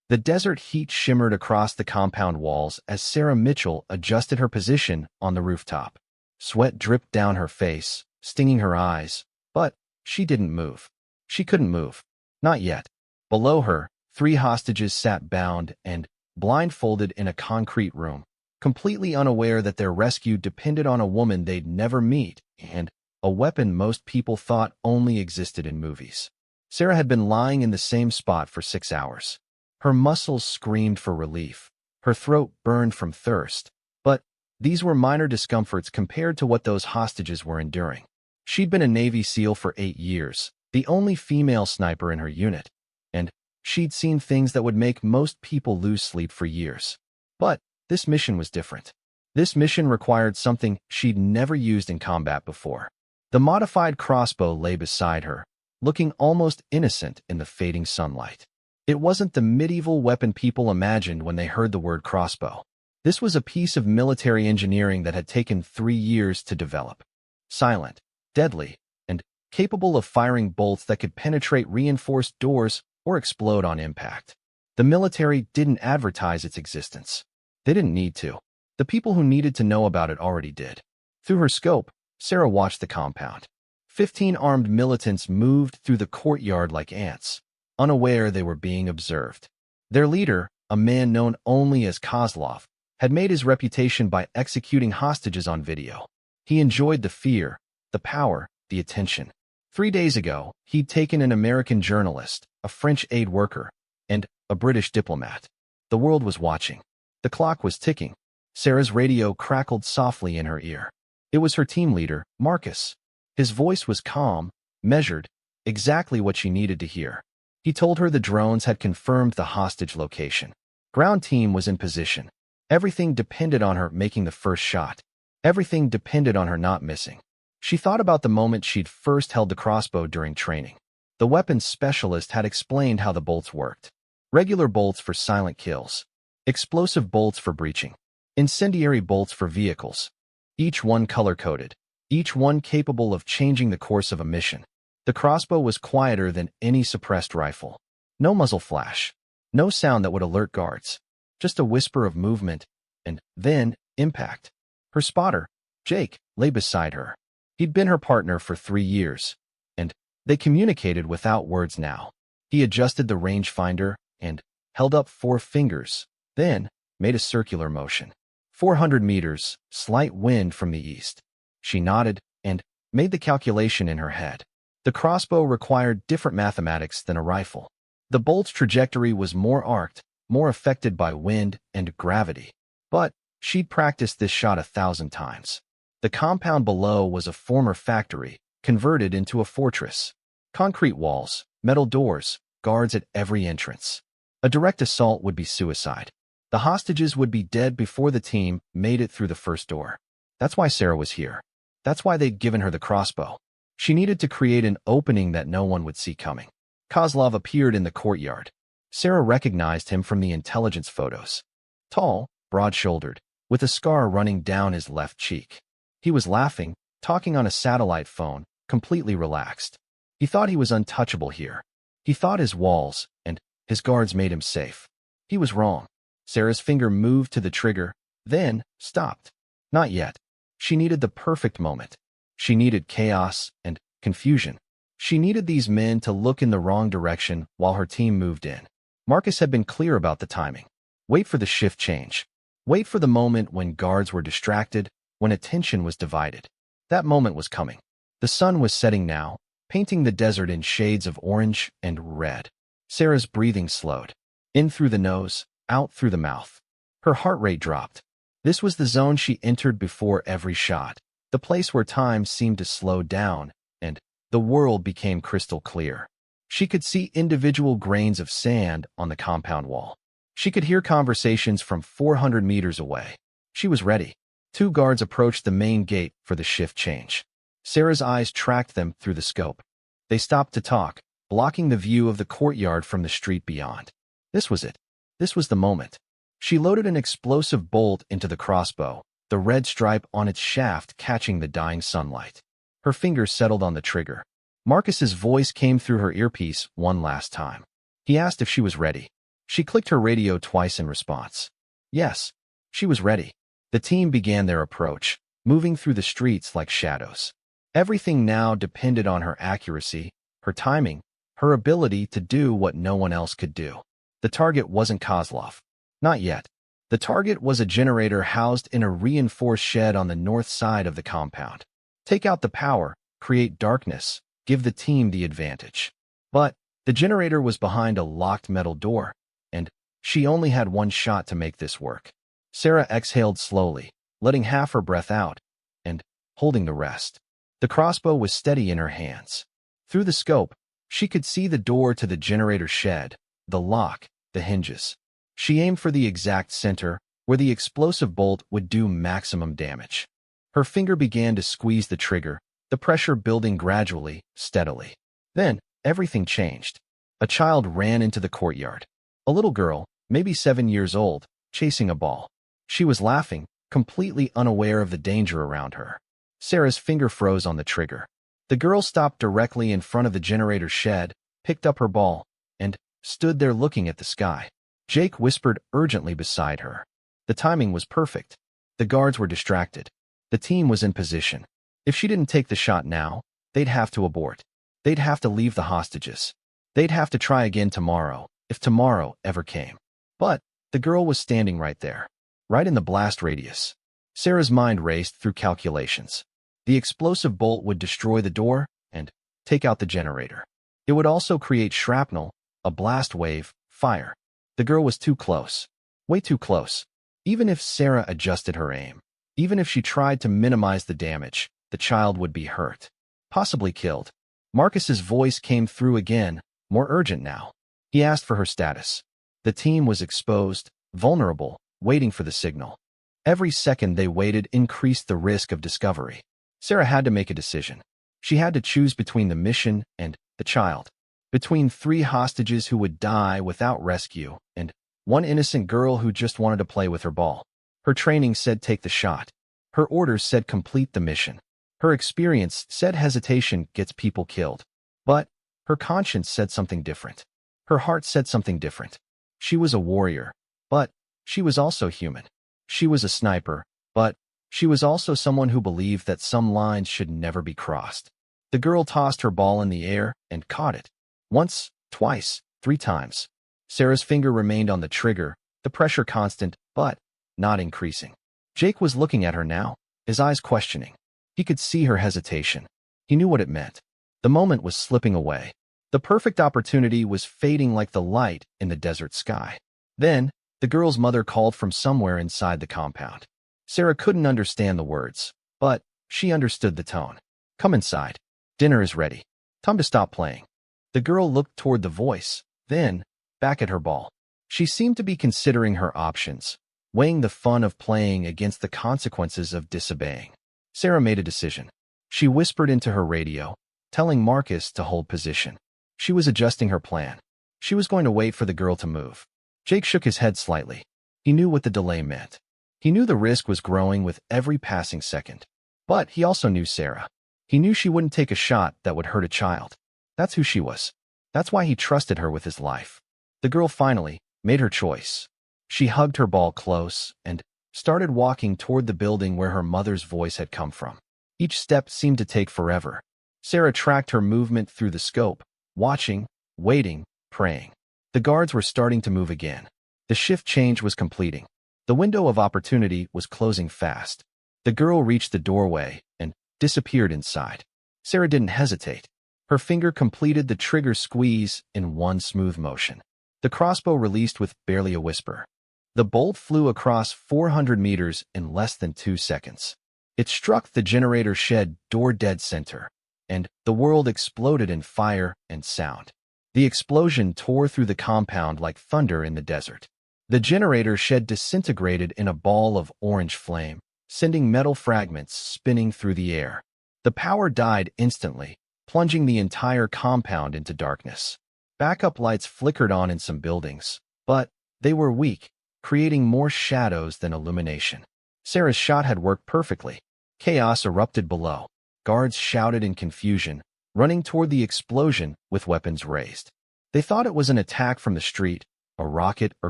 The desert heat shimmered across the compound walls as Sarah Mitchell adjusted her position on the rooftop. Sweat dripped down her face, stinging her eyes, but she didn't move. She couldn't move. Not yet. Below her, 3 hostages sat bound and blindfolded in a concrete room, completely unaware that their rescue depended on a woman they'd never meet and a weapon most people thought only existed in movies. Sarah had been lying in the same spot for 6 hours. Her muscles screamed for relief. Her throat burned from thirst. But these were minor discomforts compared to what those hostages were enduring. She'd been a Navy SEAL for 8 years, the only female sniper in her unit, and she'd seen things that would make most people lose sleep for years. But this mission was different. This mission required something she'd never used in combat before. The modified crossbow lay beside her, looking almost innocent in the fading sunlight. It wasn't the medieval weapon people imagined when they heard the word crossbow. This was a piece of military engineering that had taken 3 years to develop. Silent, deadly, and capable of firing bolts that could penetrate reinforced doors or explode on impact. The military didn't advertise its existence. They didn't need to. The people who needed to know about it already did. Through her scope, Sarah watched the compound. 15 armed militants moved through the courtyard like ants, unaware they were being observed. Their leader, a man known only as Kozlov, had made his reputation by executing hostages on video. He enjoyed the fear, the power, the attention. 3 days ago, he'd taken an American journalist, a French aid worker, and a British diplomat. The world was watching. The clock was ticking. Sarah's radio crackled softly in her ear. It was her team leader, Marcus. His voice was calm, measured, exactly what she needed to hear. He told her the drones had confirmed the hostage location. Ground team was in position. Everything depended on her making the first shot. Everything depended on her not missing. She thought about the moment she'd first held the crossbow during training. The weapons specialist had explained how the bolts worked. Regular bolts for silent kills. Explosive bolts for breaching. Incendiary bolts for vehicles. Each one color-coded. Each one capable of changing the course of a mission. The crossbow was quieter than any suppressed rifle. No muzzle flash. No sound that would alert guards. Just a whisper of movement, and then impact. Her spotter, Jake, lay beside her. He'd been her partner for 3 years, and they communicated without words now. He adjusted the rangefinder and held up 4 fingers, then made a circular motion. 400 meters, slight wind from the east. She nodded and made the calculation in her head. The crossbow required different mathematics than a rifle. The bolt's trajectory was more arced, more affected by wind and gravity. But she'd practiced this shot 1,000 times. The compound below was a former factory, converted into a fortress. Concrete walls, metal doors, guards at every entrance. A direct assault would be suicide. The hostages would be dead before the team made it through the first door. That's why Sarah was here. That's why they'd given her the crossbow. She needed to create an opening that no one would see coming. Kozlov appeared in the courtyard. Sarah recognized him from the intelligence photos. Tall, broad-shouldered, with a scar running down his left cheek. He was laughing, talking on a satellite phone, completely relaxed. He thought he was untouchable here. He thought his walls and his guards made him safe. He was wrong. Sarah's finger moved to the trigger, then stopped. Not yet. She needed the perfect moment. She needed chaos and confusion. She needed these men to look in the wrong direction while her team moved in. Marcus had been clear about the timing. Wait for the shift change. Wait for the moment when guards were distracted, when attention was divided. That moment was coming. The sun was setting now, painting the desert in shades of orange and red. Sarah's breathing slowed. In through the nose, out through the mouth. Her heart rate dropped. This was the zone she entered before every shot, the place where time seemed to slow down, and the world became crystal clear. She could see individual grains of sand on the compound wall. She could hear conversations from 400 meters away. She was ready. 2 guards approached the main gate for the shift change. Sarah's eyes tracked them through the scope. They stopped to talk, blocking the view of the courtyard from the street beyond. This was it. This was the moment. She loaded an explosive bolt into the crossbow, the red stripe on its shaft catching the dying sunlight. Her fingers settled on the trigger. Marcus's voice came through her earpiece one last time. He asked if she was ready. She clicked her radio twice in response. Yes, she was ready. The team began their approach, moving through the streets like shadows. Everything now depended on her accuracy, her timing, her ability to do what no one else could do. The target wasn't Kozlov. Not yet. The target was a generator housed in a reinforced shed on the north side of the compound. Take out the power, create darkness, give the team the advantage. But the generator was behind a locked metal door, and she only had one shot to make this work. Sarah exhaled slowly, letting half her breath out, and holding the rest. The crossbow was steady in her hands. Through the scope, she could see the door to the generator shed, the lock, the hinges. She aimed for the exact center, where the explosive bolt would do maximum damage. Her finger began to squeeze the trigger, the pressure building gradually, steadily. Then, everything changed. A child ran into the courtyard. A little girl, maybe 7 years old, chasing a ball. She was laughing, completely unaware of the danger around her. Sarah's finger froze on the trigger. The girl stopped directly in front of the generator shed, picked up her ball, and stood there looking at the sky. Jake whispered urgently beside her. The timing was perfect. The guards were distracted. The team was in position. If she didn't take the shot now, they'd have to abort. They'd have to leave the hostages. They'd have to try again tomorrow, if tomorrow ever came. But the girl was standing right there, right in the blast radius. Sarah's mind raced through calculations. The explosive bolt would destroy the door and take out the generator. It would also create shrapnel, a blast wave, fire. The girl was too close. Way too close. Even if Sarah adjusted her aim, even if she tried to minimize the damage, the child would be hurt. Possibly killed. Marcus's voice came through again, more urgent now. He asked for her status. The team was exposed, vulnerable, waiting for the signal. Every second they waited increased the risk of discovery. Sarah had to make a decision. She had to choose between the mission and the child. Between 3 hostages who would die without rescue and one innocent girl who just wanted to play with her ball. Her training said take the shot. Her orders said complete the mission. Her experience said hesitation gets people killed. But her conscience said something different. Her heart said something different. She was a warrior, but she was also human. She was a sniper, but she was also someone who believed that some lines should never be crossed. The girl tossed her ball in the air and caught it. Once, twice, 3 times. Sarah's finger remained on the trigger, the pressure constant, but not increasing. Jake was looking at her now, his eyes questioning. He could see her hesitation. He knew what it meant. The moment was slipping away. The perfect opportunity was fading like the light in the desert sky. Then, the girl's mother called from somewhere inside the compound. Sarah couldn't understand the words, but she understood the tone. Come inside. Dinner is ready. Time to stop playing. The girl looked toward the voice, then back at her ball. She seemed to be considering her options, weighing the fun of playing against the consequences of disobeying. Sarah made a decision. She whispered into her radio, telling Marcus to hold position. She was adjusting her plan. She was going to wait for the girl to move. Jake shook his head slightly. He knew what the delay meant. He knew the risk was growing with every passing second. But he also knew Sarah. He knew she wouldn't take a shot that would hurt a child. That's who she was. That's why he trusted her with his life. The girl finally made her choice. She hugged her ball close and started walking toward the building where her mother's voice had come from. Each step seemed to take forever. Sarah tracked her movement through the scope, watching, waiting, praying. The guards were starting to move again. The shift change was completing. The window of opportunity was closing fast. The girl reached the doorway and disappeared inside. Sarah didn't hesitate. Her finger completed the trigger squeeze in one smooth motion. The crossbow released with barely a whisper. The bolt flew across 400 meters in less than 2 seconds. It struck the generator shed door dead center, and the world exploded in fire and sound. The explosion tore through the compound like thunder in the desert. The generator shed disintegrated in a ball of orange flame, sending metal fragments spinning through the air. The power died instantly, plunging the entire compound into darkness. Backup lights flickered on in some buildings, but they were weak, creating more shadows than illumination. Sarah's shot had worked perfectly. Chaos erupted below. Guards shouted in confusion, running toward the explosion with weapons raised. They thought it was an attack from the street, a rocket or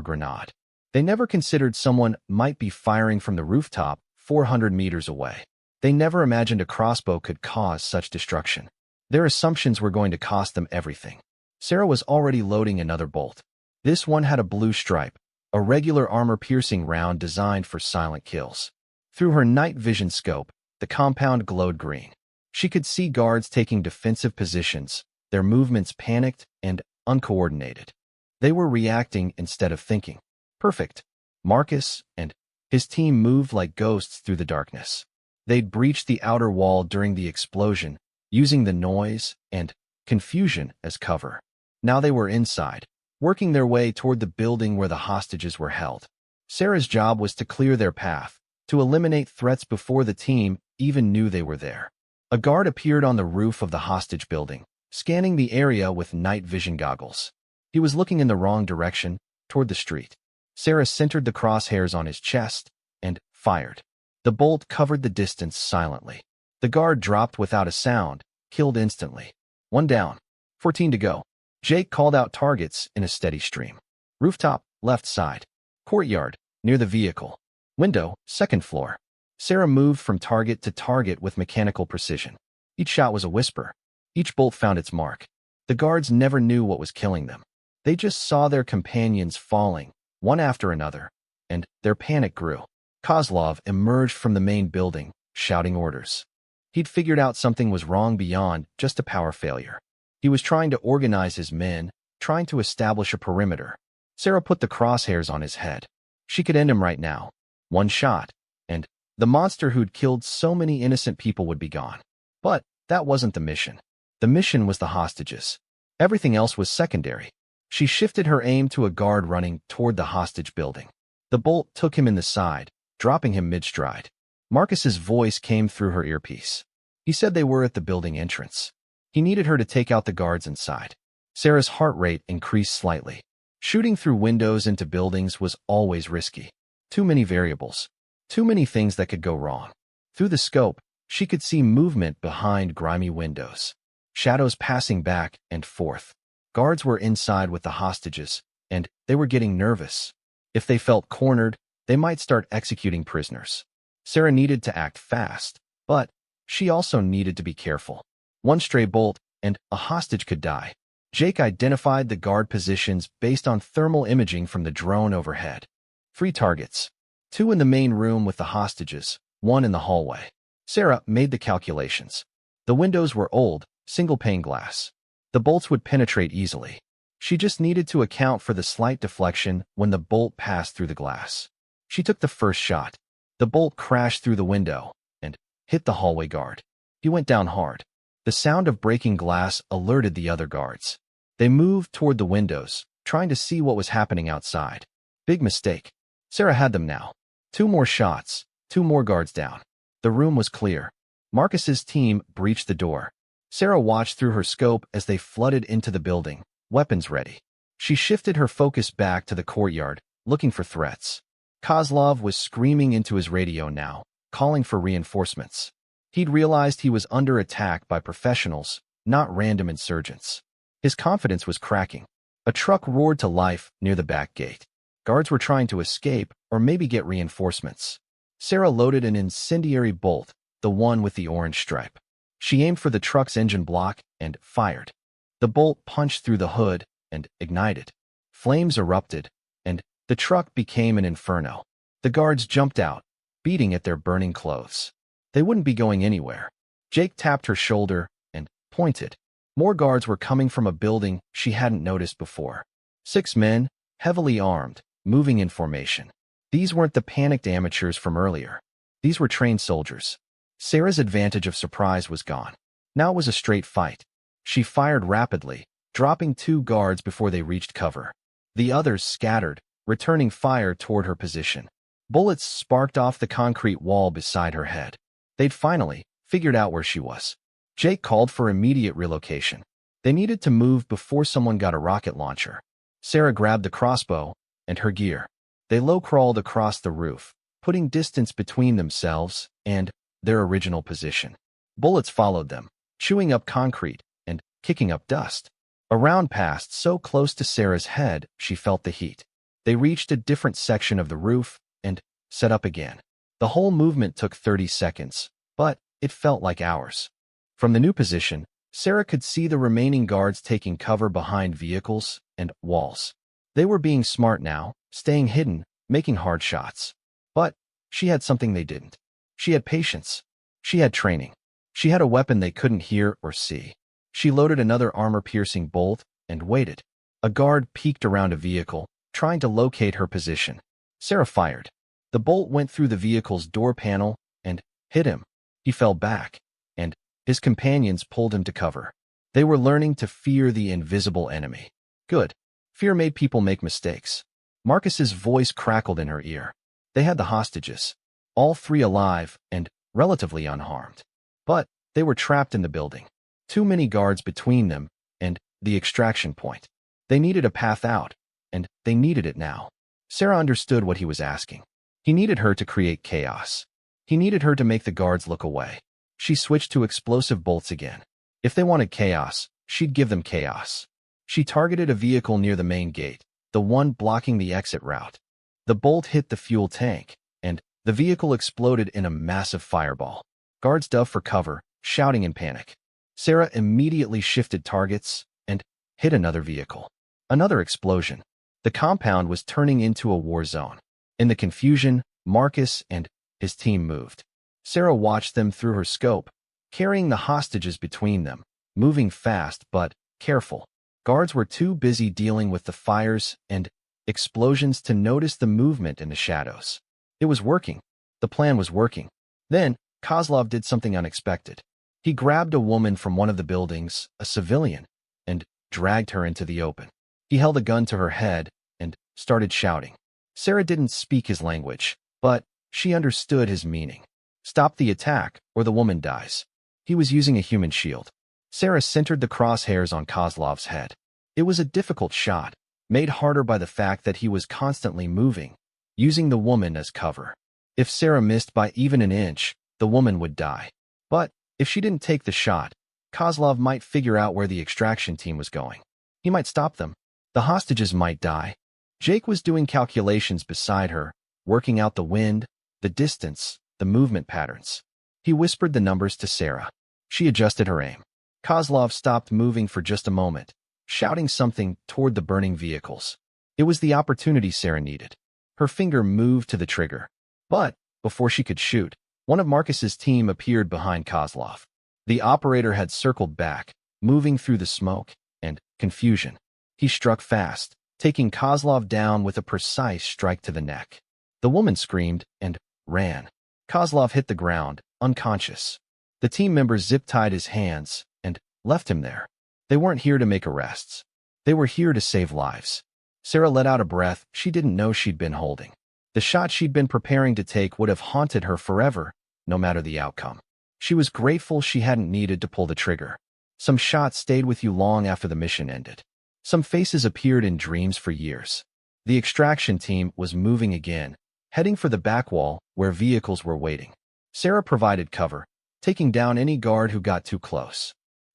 grenade. They never considered someone might be firing from the rooftop 400 meters away. They never imagined a crossbow could cause such destruction. Their assumptions were going to cost them everything. Sarah was already loading another bolt. This one had a blue stripe, a regular armor-piercing round designed for silent kills. Through her night vision scope, the compound glowed green. She could see guards taking defensive positions, their movements panicked and uncoordinated. They were reacting instead of thinking. Perfect. Marcus and his team moved like ghosts through the darkness. They'd breached the outer wall during the explosion, using the noise and confusion as cover. Now they were inside, working their way toward the building where the hostages were held. Sarah's job was to clear their path, to eliminate threats before the team even knew they were there. A guard appeared on the roof of the hostage building, scanning the area with night vision goggles. He was looking in the wrong direction, toward the street. Sarah centered the crosshairs on his chest and fired. The bolt covered the distance silently. The guard dropped without a sound, killed instantly. 1 down. 14 to go. Jake called out targets in a steady stream. Rooftop, left side. Courtyard, near the vehicle. Window, second floor. Sarah moved from target to target with mechanical precision. Each shot was a whisper. Each bolt found its mark. The guards never knew what was killing them. They just saw their companions falling, one after another, and their panic grew. Kozlov emerged from the main building, shouting orders. He'd figured out something was wrong beyond just a power failure. He was trying to organize his men, trying to establish a perimeter. Sarah put the crosshairs on his head. She could end him right now. 1 shot, and the monster who'd killed so many innocent people would be gone. But that wasn't the mission. The mission was the hostages. Everything else was secondary. She shifted her aim to a guard running toward the hostage building. The bolt took him in the side, dropping him mid-stride. Marcus's voice came through her earpiece. He said they were at the building entrance. He needed her to take out the guards inside. Sarah's heart rate increased slightly. Shooting through windows into buildings was always risky. Too many variables. Too many things that could go wrong. Through the scope, she could see movement behind grimy windows. Shadows passing back and forth. Guards were inside with the hostages, and they were getting nervous. If they felt cornered, they might start executing prisoners. Sarah needed to act fast, but she also needed to be careful. 1 stray bolt, and a hostage could die. Jake identified the guard positions based on thermal imaging from the drone overhead. 3 targets. 2 in the main room with the hostages, 1 in the hallway. Sarah made the calculations. The windows were old, single-pane glass. The bolts would penetrate easily. She just needed to account for the slight deflection when the bolt passed through the glass. She took the first shot. The bolt crashed through the window and hit the hallway guard. He went down hard. The sound of breaking glass alerted the other guards. They moved toward the windows, trying to see what was happening outside. Big mistake. Sarah had them now. 2 more shots, 2 more guards down. The room was clear. Marcus's team breached the door. Sarah watched through her scope as they flooded into the building, weapons ready. She shifted her focus back to the courtyard, looking for threats. Kozlov was screaming into his radio now, calling for reinforcements. He'd realized he was under attack by professionals, not random insurgents. His confidence was cracking. A truck roared to life near the back gate. Guards were trying to escape or maybe get reinforcements. Sarah loaded an incendiary bolt, the one with the orange stripe. She aimed for the truck's engine block and fired. The bolt punched through the hood and ignited. Flames erupted, and the truck became an inferno. The guards jumped out, beating at their burning clothes. They wouldn't be going anywhere. Jake tapped her shoulder and pointed. More guards were coming from a building she hadn't noticed before. 6 men, heavily armed, moving in formation. These weren't the panicked amateurs from earlier. These were trained soldiers. Sarah's advantage of surprise was gone. Now it was a straight fight. She fired rapidly, dropping 2 guards before they reached cover. The others scattered, returning fire toward her position. Bullets sparked off the concrete wall beside her head. They'd finally figured out where she was. Jake called for immediate relocation. They needed to move before someone got a rocket launcher. Sarah grabbed the crossbow and her gear. They low-crawled across the roof, putting distance between themselves and their original position. Bullets followed them, chewing up concrete and kicking up dust. A round passed so close to Sarah's head she felt the heat. They reached a different section of the roof and set up again. The whole movement took 30 seconds, but it felt like hours. From the new position, Sarah could see the remaining guards taking cover behind vehicles and walls. They were being smart now, staying hidden, making hard shots. But she had something they didn't. She had patience. She had training. She had a weapon they couldn't hear or see. She loaded another armor-piercing bolt and waited. A guard peeked around a vehicle, trying to locate her position. Sarah fired. The bolt went through the vehicle's door panel and hit him. He fell back, and his companions pulled him to cover. They were learning to fear the invisible enemy. Good. Fear made people make mistakes. Marcus's voice crackled in her ear. They had the hostages, all three alive and relatively unharmed. But they were trapped in the building. Too many guards between them and the extraction point. They needed a path out, and they needed it now. Sarah understood what he was asking. He needed her to create chaos. He needed her to make the guards look away. She switched to explosive bolts again. If they wanted chaos, she'd give them chaos. She targeted a vehicle near the main gate, the one blocking the exit route. The bolt hit the fuel tank, and the vehicle exploded in a massive fireball. Guards dove for cover, shouting in panic. Sarah immediately shifted targets and hit another vehicle. Another explosion. The compound was turning into a war zone. In the confusion, Marcus and his team moved. Sarah watched them through her scope, carrying the hostages between them, moving fast but careful. Guards were too busy dealing with the fires and explosions to notice the movement in the shadows. It was working. The plan was working. Then, Kozlov did something unexpected. He grabbed a woman from one of the buildings, a civilian, and dragged her into the open. He held a gun to her head and started shouting. Sarah didn't speak his language, but she understood his meaning. Stop the attack, or the woman dies. He was using a human shield. Sarah centered the crosshairs on Kozlov's head. It was a difficult shot, made harder by the fact that he was constantly moving, using the woman as cover. If Sarah missed by even an inch, the woman would die. But if she didn't take the shot, Kozlov might figure out where the extraction team was going. He might stop them. The hostages might die. Jake was doing calculations beside her, working out the wind, the distance, the movement patterns. He whispered the numbers to Sarah. She adjusted her aim. Kozlov stopped moving for just a moment, shouting something toward the burning vehicles. It was the opportunity Sarah needed. Her finger moved to the trigger. But, before she could shoot, one of Marcus's team appeared behind Kozlov. The operator had circled back, moving through the smoke and confusion. He struck fast, taking Kozlov down with a precise strike to the neck. The woman screamed and ran. Kozlov hit the ground, unconscious. The team members zip-tied his hands and left him there. They weren't here to make arrests. They were here to save lives. Sarah let out a breath she didn't know she'd been holding. The shot she'd been preparing to take would have haunted her forever, no matter the outcome. She was grateful she hadn't needed to pull the trigger. Some shots stayed with you long after the mission ended. Some faces appeared in dreams for years. The extraction team was moving again, heading for the back wall where vehicles were waiting. Sarah provided cover, taking down any guard who got too close.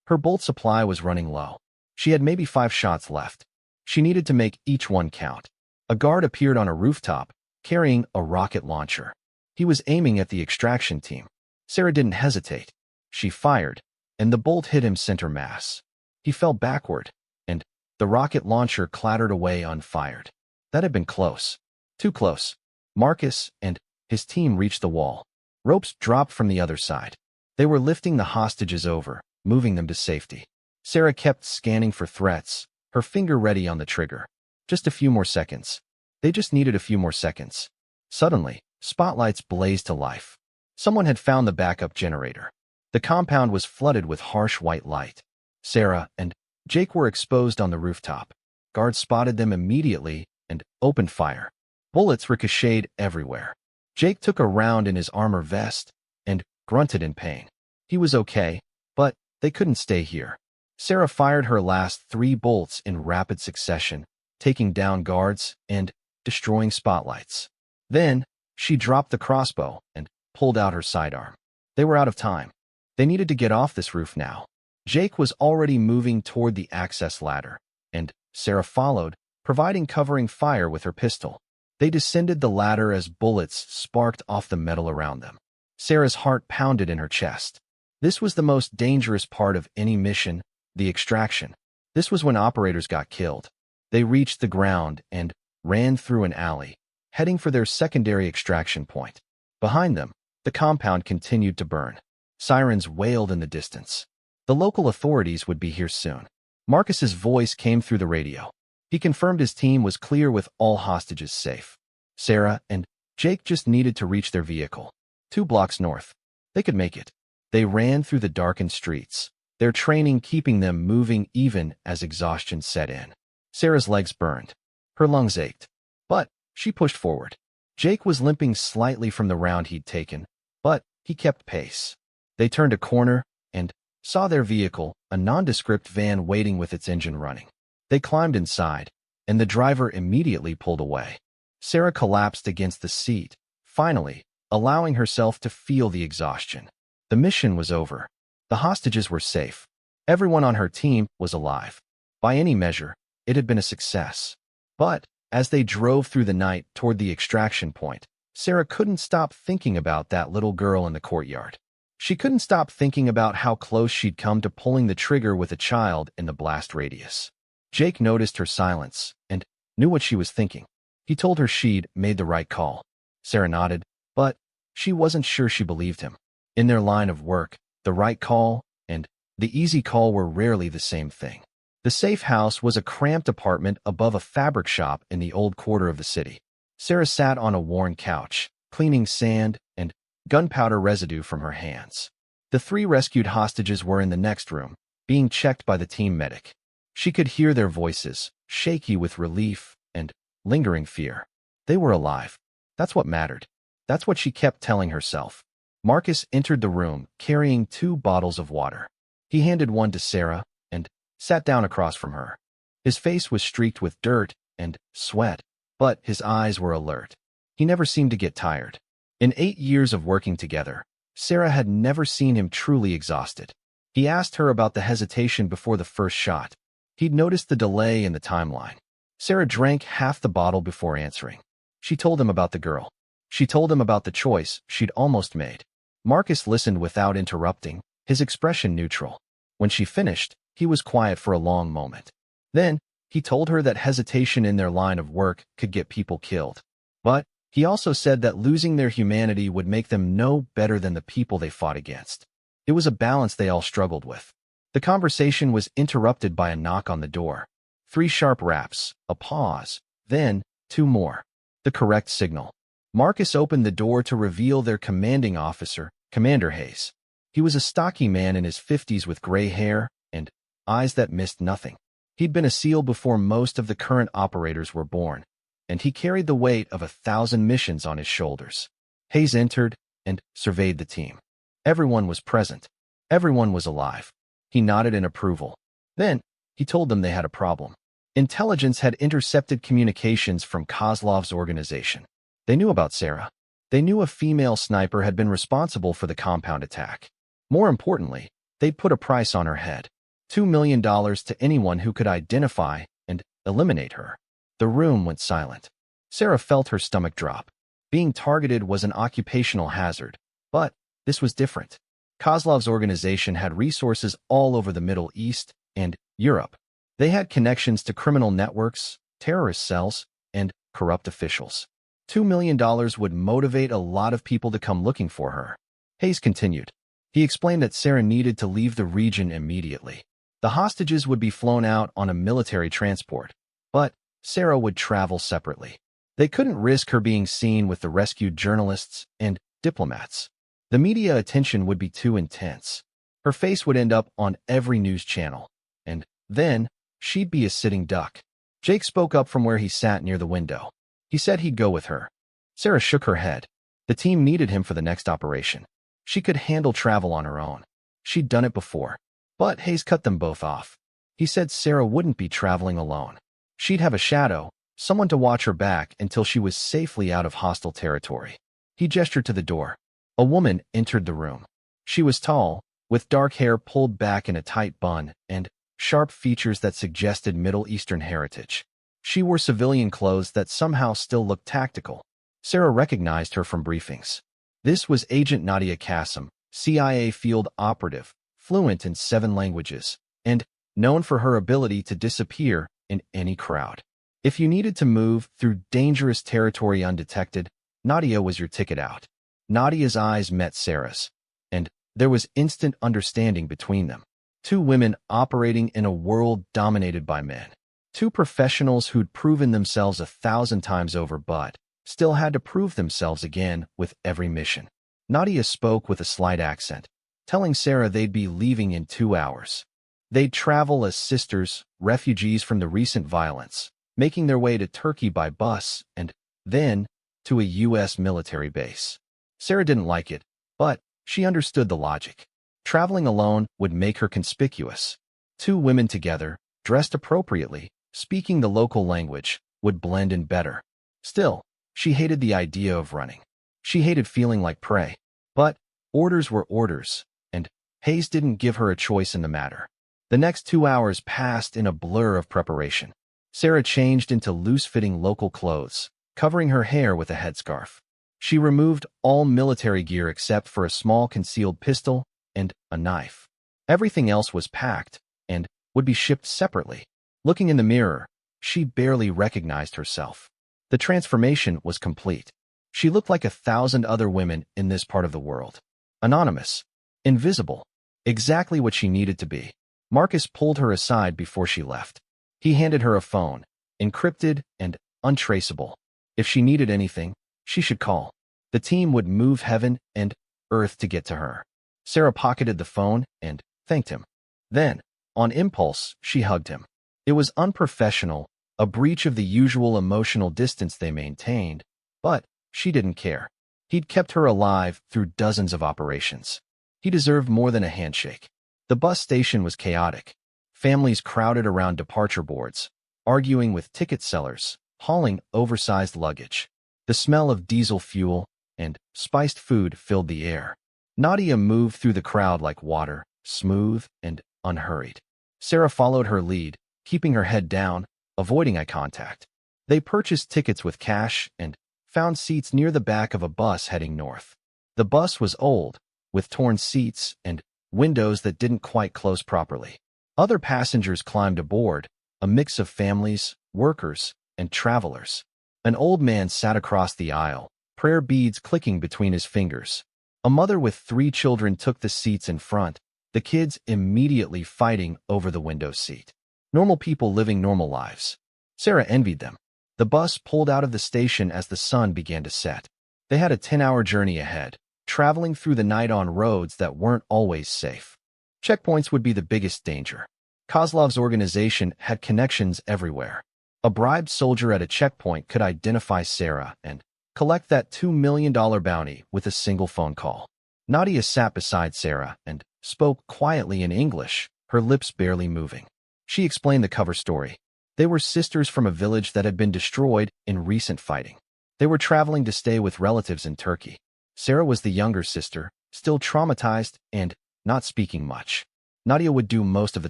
Her bolt supply was running low. She had maybe 5 shots left. She needed to make each one count. A guard appeared on a rooftop, carrying a rocket launcher. He was aiming at the extraction team. Sarah didn't hesitate. She fired, and the bolt hit him center mass. He fell backward, and the rocket launcher clattered away unfired. That had been close. Too close. Marcus and his team reached the wall. Ropes dropped from the other side. They were lifting the hostages over, moving them to safety. Sarah kept scanning for threats, her finger ready on the trigger. Just a few more seconds. They just needed a few more seconds. Suddenly, spotlights blazed to life. Someone had found the backup generator. The compound was flooded with harsh white light. Sarah and Jake were exposed on the rooftop. Guards spotted them immediately and opened fire. Bullets ricocheted everywhere. Jake took a round in his armor vest and grunted in pain. He was okay, but they couldn't stay here. Sarah fired her last 3 bolts in rapid succession, taking down guards and destroying spotlights. Then, she dropped the crossbow and pulled out her sidearm. They were out of time. They needed to get off this roof now. Jake was already moving toward the access ladder, and Sarah followed, providing covering fire with her pistol. They descended the ladder as bullets sparked off the metal around them. Sarah's heart pounded in her chest. This was the most dangerous part of any mission, the extraction. This was when operators got killed. They reached the ground and ran through an alley, heading for their secondary extraction point. Behind them, the compound continued to burn. Sirens wailed in the distance. The local authorities would be here soon. Marcus's voice came through the radio. He confirmed his team was clear with all hostages safe. Sarah and Jake just needed to reach their vehicle. 2 blocks north. They could make it. They ran through the darkened streets, their training keeping them moving even as exhaustion set in. Sarah's legs burned. Her lungs ached. But she pushed forward. Jake was limping slightly from the round he'd taken, but he kept pace. They turned a corner and saw their vehicle, a nondescript van waiting with its engine running. They climbed inside, and the driver immediately pulled away. Sarah collapsed against the seat, finally, allowing herself to feel the exhaustion. The mission was over. The hostages were safe. Everyone on her team was alive. By any measure, it had been a success. But as they drove through the night toward the extraction point, Sarah couldn't stop thinking about that little girl in the courtyard. She couldn't stop thinking about how close she'd come to pulling the trigger with a child in the blast radius. Jake noticed her silence and knew what she was thinking. He told her she'd made the right call. Sarah nodded, but she wasn't sure she believed him. In their line of work, the right call and the easy call were rarely the same thing. The safe house was a cramped apartment above a fabric shop in the old quarter of the city. Sarah sat on a worn couch, cleaning sand and gunpowder residue from her hands. The 3 rescued hostages were in the next room, being checked by the team medic. She could hear their voices, shaky with relief and lingering fear. They were alive. That's what mattered. That's what she kept telling herself. Marcus entered the room, carrying 2 bottles of water. He handed one to Sarah and sat down across from her. His face was streaked with dirt and sweat, but his eyes were alert. He never seemed to get tired. In 8 years of working together, Sarah had never seen him truly exhausted. He asked her about the hesitation before the first shot. He'd noticed the delay in the timeline. Sarah drank half the bottle before answering. She told him about the girl. She told him about the choice she'd almost made. Marcus listened without interrupting, his expression neutral. When she finished, he was quiet for a long moment. Then, he told her that hesitation in their line of work could get people killed. But he also said that losing their humanity would make them no better than the people they fought against. It was a balance they all struggled with. The conversation was interrupted by a knock on the door. 3 sharp raps, a pause, then 2 more. The correct signal. Marcus opened the door to reveal their commanding officer, Commander Hayes. He was a stocky man in his 50s with gray hair and eyes that missed nothing. He'd been a SEAL before most of the current operators were born, and he carried the weight of 1,000 missions on his shoulders. Hayes entered and surveyed the team. Everyone was present. Everyone was alive. He nodded in approval. Then, he told them they had a problem. Intelligence had intercepted communications from Kozlov's organization. They knew about Sarah. They knew a female sniper had been responsible for the compound attack. More importantly, they'd put a price on her head. $2 million to anyone who could identify and eliminate her. The room went silent. Sarah felt her stomach drop. Being targeted was an occupational hazard, but this was different. Kozlov's organization had resources all over the Middle East and Europe. They had connections to criminal networks, terrorist cells, and corrupt officials. $2 million would motivate a lot of people to come looking for her. Hayes continued. He explained that Sarah needed to leave the region immediately. The hostages would be flown out on a military transport, but Sarah would travel separately. They couldn't risk her being seen with the rescued journalists and diplomats. The media attention would be too intense. Her face would end up on every news channel, and then she'd be a sitting duck. Jake spoke up from where he sat near the window. He said he'd go with her. Sarah shook her head. The team needed him for the next operation. She could handle travel on her own. She'd done it before. But Hayes cut them both off. He said Sarah wouldn't be traveling alone. She'd have a shadow, someone to watch her back until she was safely out of hostile territory. He gestured to the door. A woman entered the room. She was tall, with dark hair pulled back in a tight bun and sharp features that suggested Middle Eastern heritage. She wore civilian clothes that somehow still looked tactical. Sarah recognized her from briefings. This was Agent Nadia Qasim, CIA field operative, fluent in 7 languages, and known for her ability to disappear in any crowd. If you needed to move through dangerous territory undetected, Nadia was your ticket out. Nadia's eyes met Sarah's, and there was instant understanding between them. 2 women operating in a world dominated by men. 2 professionals who'd proven themselves 1,000 times over but still had to prove themselves again with every mission. Nadia spoke with a slight accent, telling Sarah they'd be leaving in 2 hours. They'd travel as sisters, refugees from the recent violence, making their way to Turkey by bus and then to a U.S. military base. Sarah didn't like it, but she understood the logic. Traveling alone would make her conspicuous. 2 women together, dressed appropriately, speaking the local language, would blend in better. Still, she hated the idea of running. She hated feeling like prey. But orders were orders, and Hayes didn't give her a choice in the matter. The next 2 hours passed in a blur of preparation. Sarah changed into loose-fitting local clothes, covering her hair with a headscarf. She removed all military gear except for a small concealed pistol and a knife. Everything else was packed and would be shipped separately. Looking in the mirror, she barely recognized herself. The transformation was complete. She looked like 1,000 other women in this part of the world. Anonymous. Invisible. Exactly what she needed to be. Marcus pulled her aside before she left. He handed her a phone, encrypted and untraceable. If she needed anything, she should call. The team would move heaven and earth to get to her. Sarah pocketed the phone and thanked him. Then, on impulse, she hugged him. It was unprofessional, a breach of the usual emotional distance they maintained, but she didn't care. He'd kept her alive through dozens of operations. He deserved more than a handshake. The bus station was chaotic. Families crowded around departure boards, arguing with ticket sellers, hauling oversized luggage. The smell of diesel fuel and spiced food filled the air. Nadia moved through the crowd like water, smooth and unhurried. Sarah followed her lead, keeping her head down, avoiding eye contact. They purchased tickets with cash and found seats near the back of a bus heading north. The bus was old, with torn seats and windows that didn't quite close properly. Other passengers climbed aboard, a mix of families, workers, and travelers. An old man sat across the aisle, prayer beads clicking between his fingers. A mother with 3 children took the seats in front, the kids immediately fighting over the window seat. Normal people living normal lives. Sarah envied them. The bus pulled out of the station as the sun began to set. They had a 10-hour journey ahead, traveling through the night on roads that weren't always safe. Checkpoints would be the biggest danger. Kozlov's organization had connections everywhere. A bribed soldier at a checkpoint could identify Sarah and collect that $2 million bounty with a single phone call. Nadia sat beside Sarah and spoke quietly in English, her lips barely moving. She explained the cover story. They were sisters from a village that had been destroyed in recent fighting. They were traveling to stay with relatives in Turkey. Sarah was the younger sister, still traumatized and not speaking much. Nadia would do most of the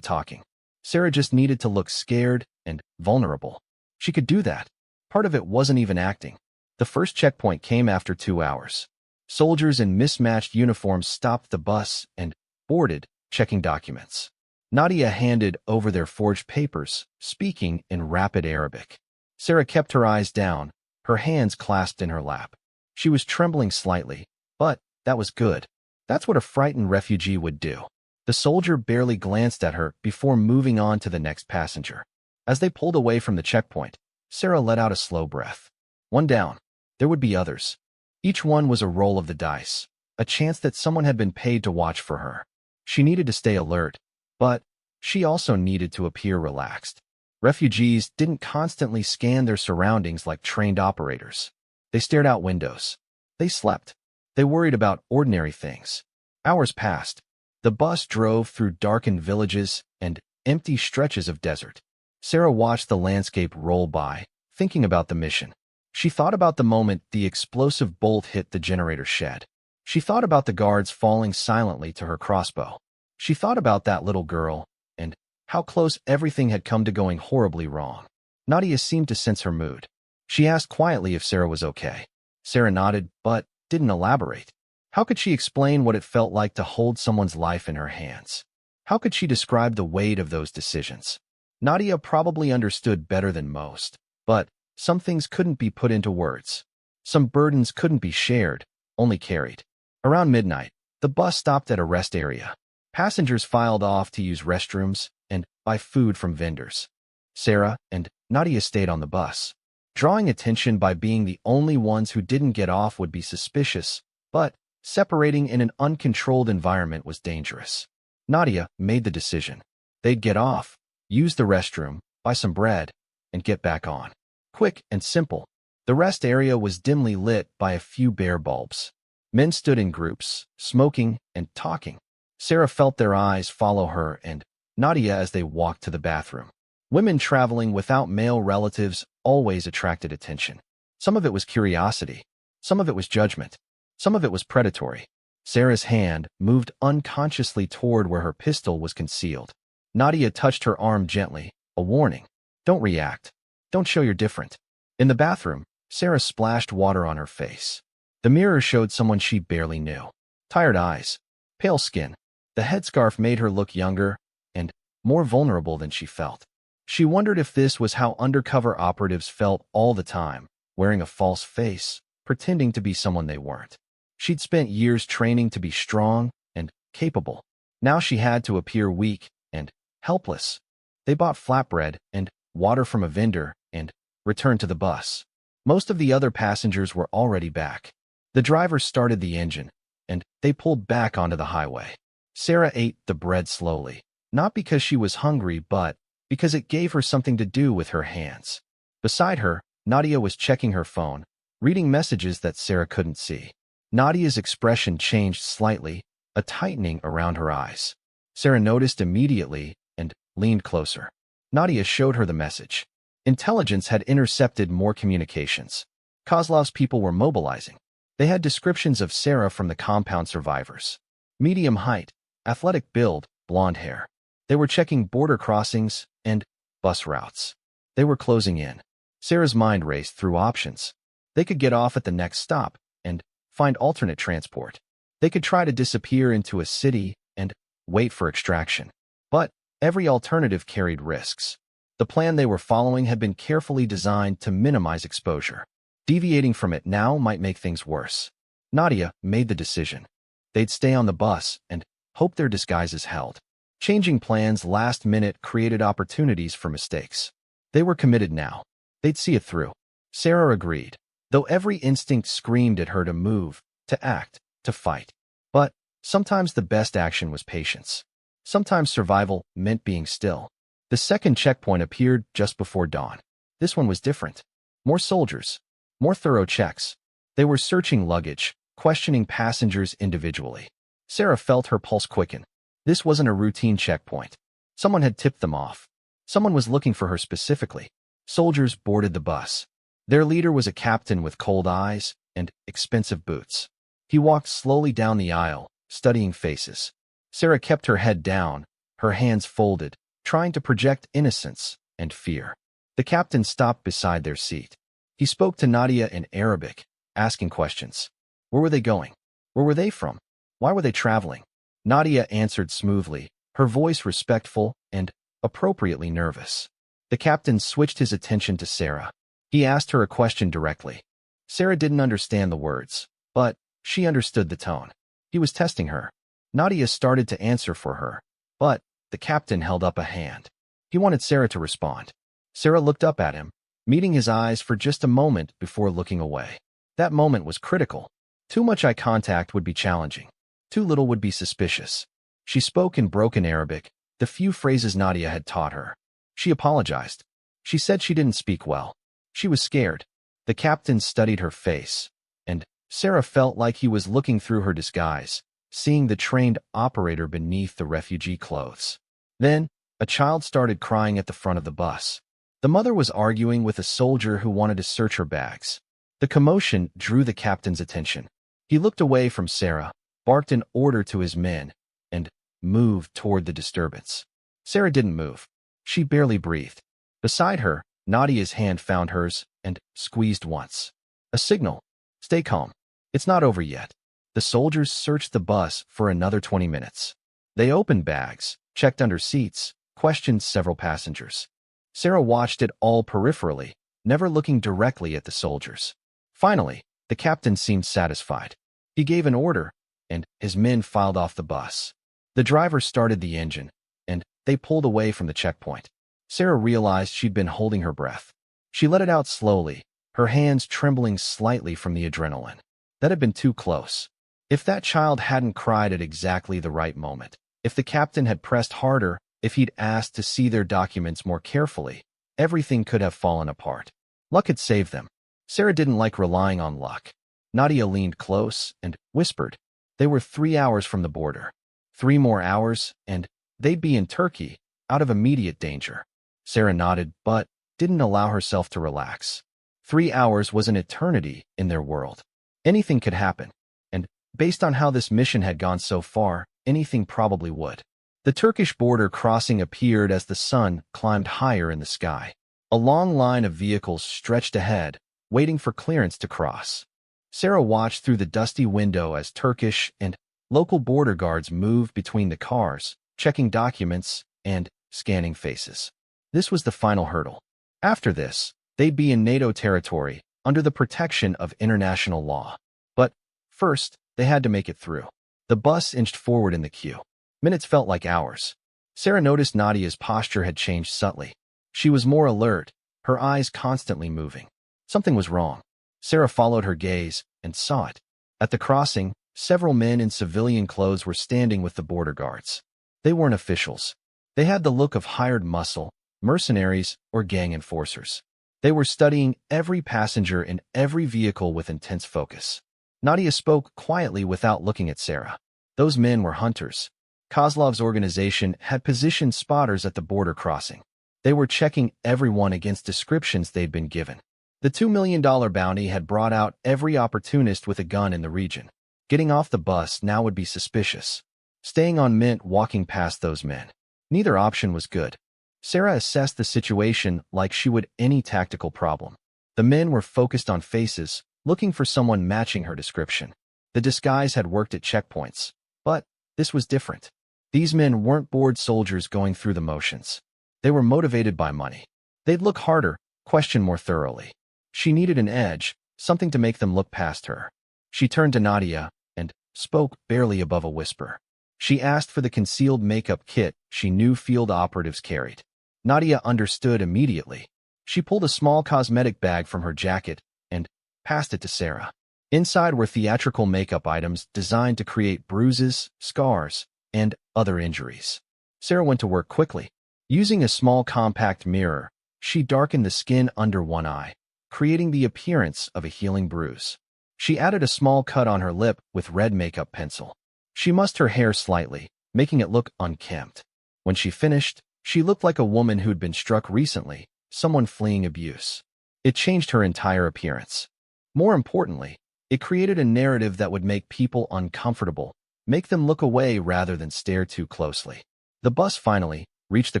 talking. Sarah just needed to look scared and vulnerable. She could do that. Part of it wasn't even acting. The first checkpoint came after 2 hours. Soldiers in mismatched uniforms stopped the bus and boarded, checking documents. Nadia handed over their forged papers, speaking in rapid Arabic. Sarah kept her eyes down, her hands clasped in her lap. She was trembling slightly, but that was good. That's what a frightened refugee would do. The soldier barely glanced at her before moving on to the next passenger. As they pulled away from the checkpoint, Sarah let out a slow breath. One down. There would be others. Each one was a roll of the dice, a chance that someone had been paid to watch for her. She needed to stay alert, but she also needed to appear relaxed. Refugees didn't constantly scan their surroundings like trained operators. They stared out windows. They slept. They worried about ordinary things. Hours passed. The bus drove through darkened villages and empty stretches of desert. Sarah watched the landscape roll by, thinking about the mission. She thought about the moment the explosive bolt hit the generator shed. She thought about the guards falling silently to her crossbow. She thought about that little girl and how close everything had come to going horribly wrong. Nadia seemed to sense her mood. She asked quietly if Sarah was okay. Sarah nodded, but didn't elaborate. How could she explain what it felt like to hold someone's life in her hands? How could she describe the weight of those decisions? Nadia probably understood better than most, but some things couldn't be put into words. Some burdens couldn't be shared, only carried. Around midnight, the bus stopped at a rest area. Passengers filed off to use restrooms and buy food from vendors. Sarah and Nadia stayed on the bus. Drawing attention by being the only ones who didn't get off would be suspicious, but separating in an uncontrolled environment was dangerous. Nadia made the decision. They'd get off, use the restroom, buy some bread, and get back on. Quick and simple. The rest area was dimly lit by a few bare bulbs. Men stood in groups, smoking and talking. Sarah felt their eyes follow her and Nadia as they walked to the bathroom. Women traveling without male relatives always attracted attention. Some of it was curiosity. Some of it was judgment. Some of it was predatory. Sarah's hand moved unconsciously toward where her pistol was concealed. Nadia touched her arm gently, a warning. Don't react. Don't show you're different. In the bathroom, Sarah splashed water on her face. The mirror showed someone she barely knew. Tired eyes, pale skin. The headscarf made her look younger and more vulnerable than she felt. She wondered if this was how undercover operatives felt all the time, wearing a false face, pretending to be someone they weren't. She'd spent years training to be strong and capable. Now she had to appear weak and helpless. They bought flatbread and water from a vendor and returned to the bus. Most of the other passengers were already back. The driver started the engine, and they pulled back onto the highway. Sarah ate the bread slowly, not because she was hungry, but because it gave her something to do with her hands. Beside her, Nadia was checking her phone, reading messages that Sarah couldn't see. Nadia's expression changed slightly, a tightening around her eyes. Sarah noticed immediately and leaned closer. Nadia showed her the message. Intelligence had intercepted more communications. Kozlov's people were mobilizing. They had descriptions of Sarah from the compound survivors. Medium height, athletic build, blonde hair. They were checking border crossings and bus routes. They were closing in. Sarah's mind raced through options. They could get off at the next stop and find alternate transport. They could try to disappear into a city and wait for extraction. But every alternative carried risks. The plan they were following had been carefully designed to minimize exposure. Deviating from it now might make things worse. Nadia made the decision. They'd stay on the bus and hope their disguises held. Changing plans last minute created opportunities for mistakes. They were committed now. They'd see it through. Sarah agreed, though every instinct screamed at her to move, to act, to fight. But sometimes the best action was patience. Sometimes survival meant being still. The second checkpoint appeared just before dawn. This one was different. More soldiers. More thorough checks. They were searching luggage, questioning passengers individually. Sarah felt her pulse quicken. This wasn't a routine checkpoint. Someone had tipped them off. Someone was looking for her specifically. Soldiers boarded the bus. Their leader was a captain with cold eyes and expensive boots. He walked slowly down the aisle, studying faces. Sarah kept her head down, her hands folded, trying to project innocence and fear. The captain stopped beside their seat. He spoke to Nadia in Arabic, asking questions. Where were they going? Where were they from? Why were they traveling? Nadia answered smoothly, her voice respectful and appropriately nervous. The captain switched his attention to Sarah. He asked her a question directly. Sarah didn't understand the words, but she understood the tone. He was testing her. Nadia started to answer for her, but the captain held up a hand. He wanted Sarah to respond. Sarah looked up at him, meeting his eyes for just a moment before looking away. That moment was critical. Too much eye contact would be challenging. Too little would be suspicious. She spoke in broken Arabic, the few phrases Nadia had taught her. She apologized. She said she didn't speak well. She was scared. The captain studied her face, and Sarah felt like he was looking through her disguise, seeing the trained operator beneath the refugee clothes. Then, a child started crying at the front of the bus. The mother was arguing with a soldier who wanted to search her bags. The commotion drew the captain's attention. He looked away from Sarah, barked an order to his men, and moved toward the disturbance. Sarah didn't move. She barely breathed. Beside her, Nadia's hand found hers and squeezed once. A signal. Stay calm. It's not over yet. The soldiers searched the bus for another 20 minutes. They opened bags, checked under seats, questioned several passengers. Sarah watched it all peripherally, never looking directly at the soldiers. Finally, the captain seemed satisfied. He gave an order, and his men filed off the bus. The driver started the engine, and they pulled away from the checkpoint. Sarah realized she'd been holding her breath. She let it out slowly, her hands trembling slightly from the adrenaline. That had been too close. If that child hadn't cried at exactly the right moment, if the captain had pressed harder, if he'd asked to see their documents more carefully, everything could have fallen apart. Luck had saved them. Sarah didn't like relying on luck. Nadia leaned close and whispered. They were 3 hours from the border. 3 more hours, and they'd be in Turkey, out of immediate danger. Sarah nodded, but didn't allow herself to relax. 3 hours was an eternity in their world. Anything could happen, and based on how this mission had gone so far, anything probably would. The Turkish border crossing appeared as the sun climbed higher in the sky. A long line of vehicles stretched ahead, waiting for clearance to cross. Sarah watched through the dusty window as Turkish and local border guards moved between the cars, checking documents and scanning faces. This was the final hurdle. After this, they'd be in NATO territory, under the protection of international law. But first, they had to make it through. The bus inched forward in the queue. Minutes felt like hours. Sarah noticed Nadia's posture had changed subtly. She was more alert, her eyes constantly moving. Something was wrong. Sarah followed her gaze and saw it. At the crossing, several men in civilian clothes were standing with the border guards. They weren't officials. They had the look of hired muscle, mercenaries, or gang enforcers. They were studying every passenger in every vehicle with intense focus. Nadia spoke quietly without looking at Sarah. Those men were hunters. Kozlov's organization had positioned spotters at the border crossing. They were checking everyone against descriptions they'd been given. The $2 million bounty had brought out every opportunist with a gun in the region. Getting off the bus now would be suspicious. Staying on meant walking past those men. Neither option was good. Sarah assessed the situation like she would any tactical problem. The men were focused on faces, looking for someone matching her description. The disguise had worked at checkpoints, but this was different. These men weren't bored soldiers going through the motions. They were motivated by money. They'd look harder, question more thoroughly. She needed an edge, something to make them look past her. She turned to Nadia and spoke barely above a whisper. She asked for the concealed makeup kit she knew field operatives carried. Nadia understood immediately. She pulled a small cosmetic bag from her jacket and passed it to Sarah. Inside were theatrical makeup items designed to create bruises, scars, and other injuries. Sarah went to work quickly. Using a small compact mirror, she darkened the skin under one eye, creating the appearance of a healing bruise. She added a small cut on her lip with red makeup pencil. She mussed her hair slightly, making it look unkempt. When she finished, she looked like a woman who'd been struck recently, someone fleeing abuse. It changed her entire appearance. More importantly, it created a narrative that would make people uncomfortable, make them look away rather than stare too closely. The bus finally reached the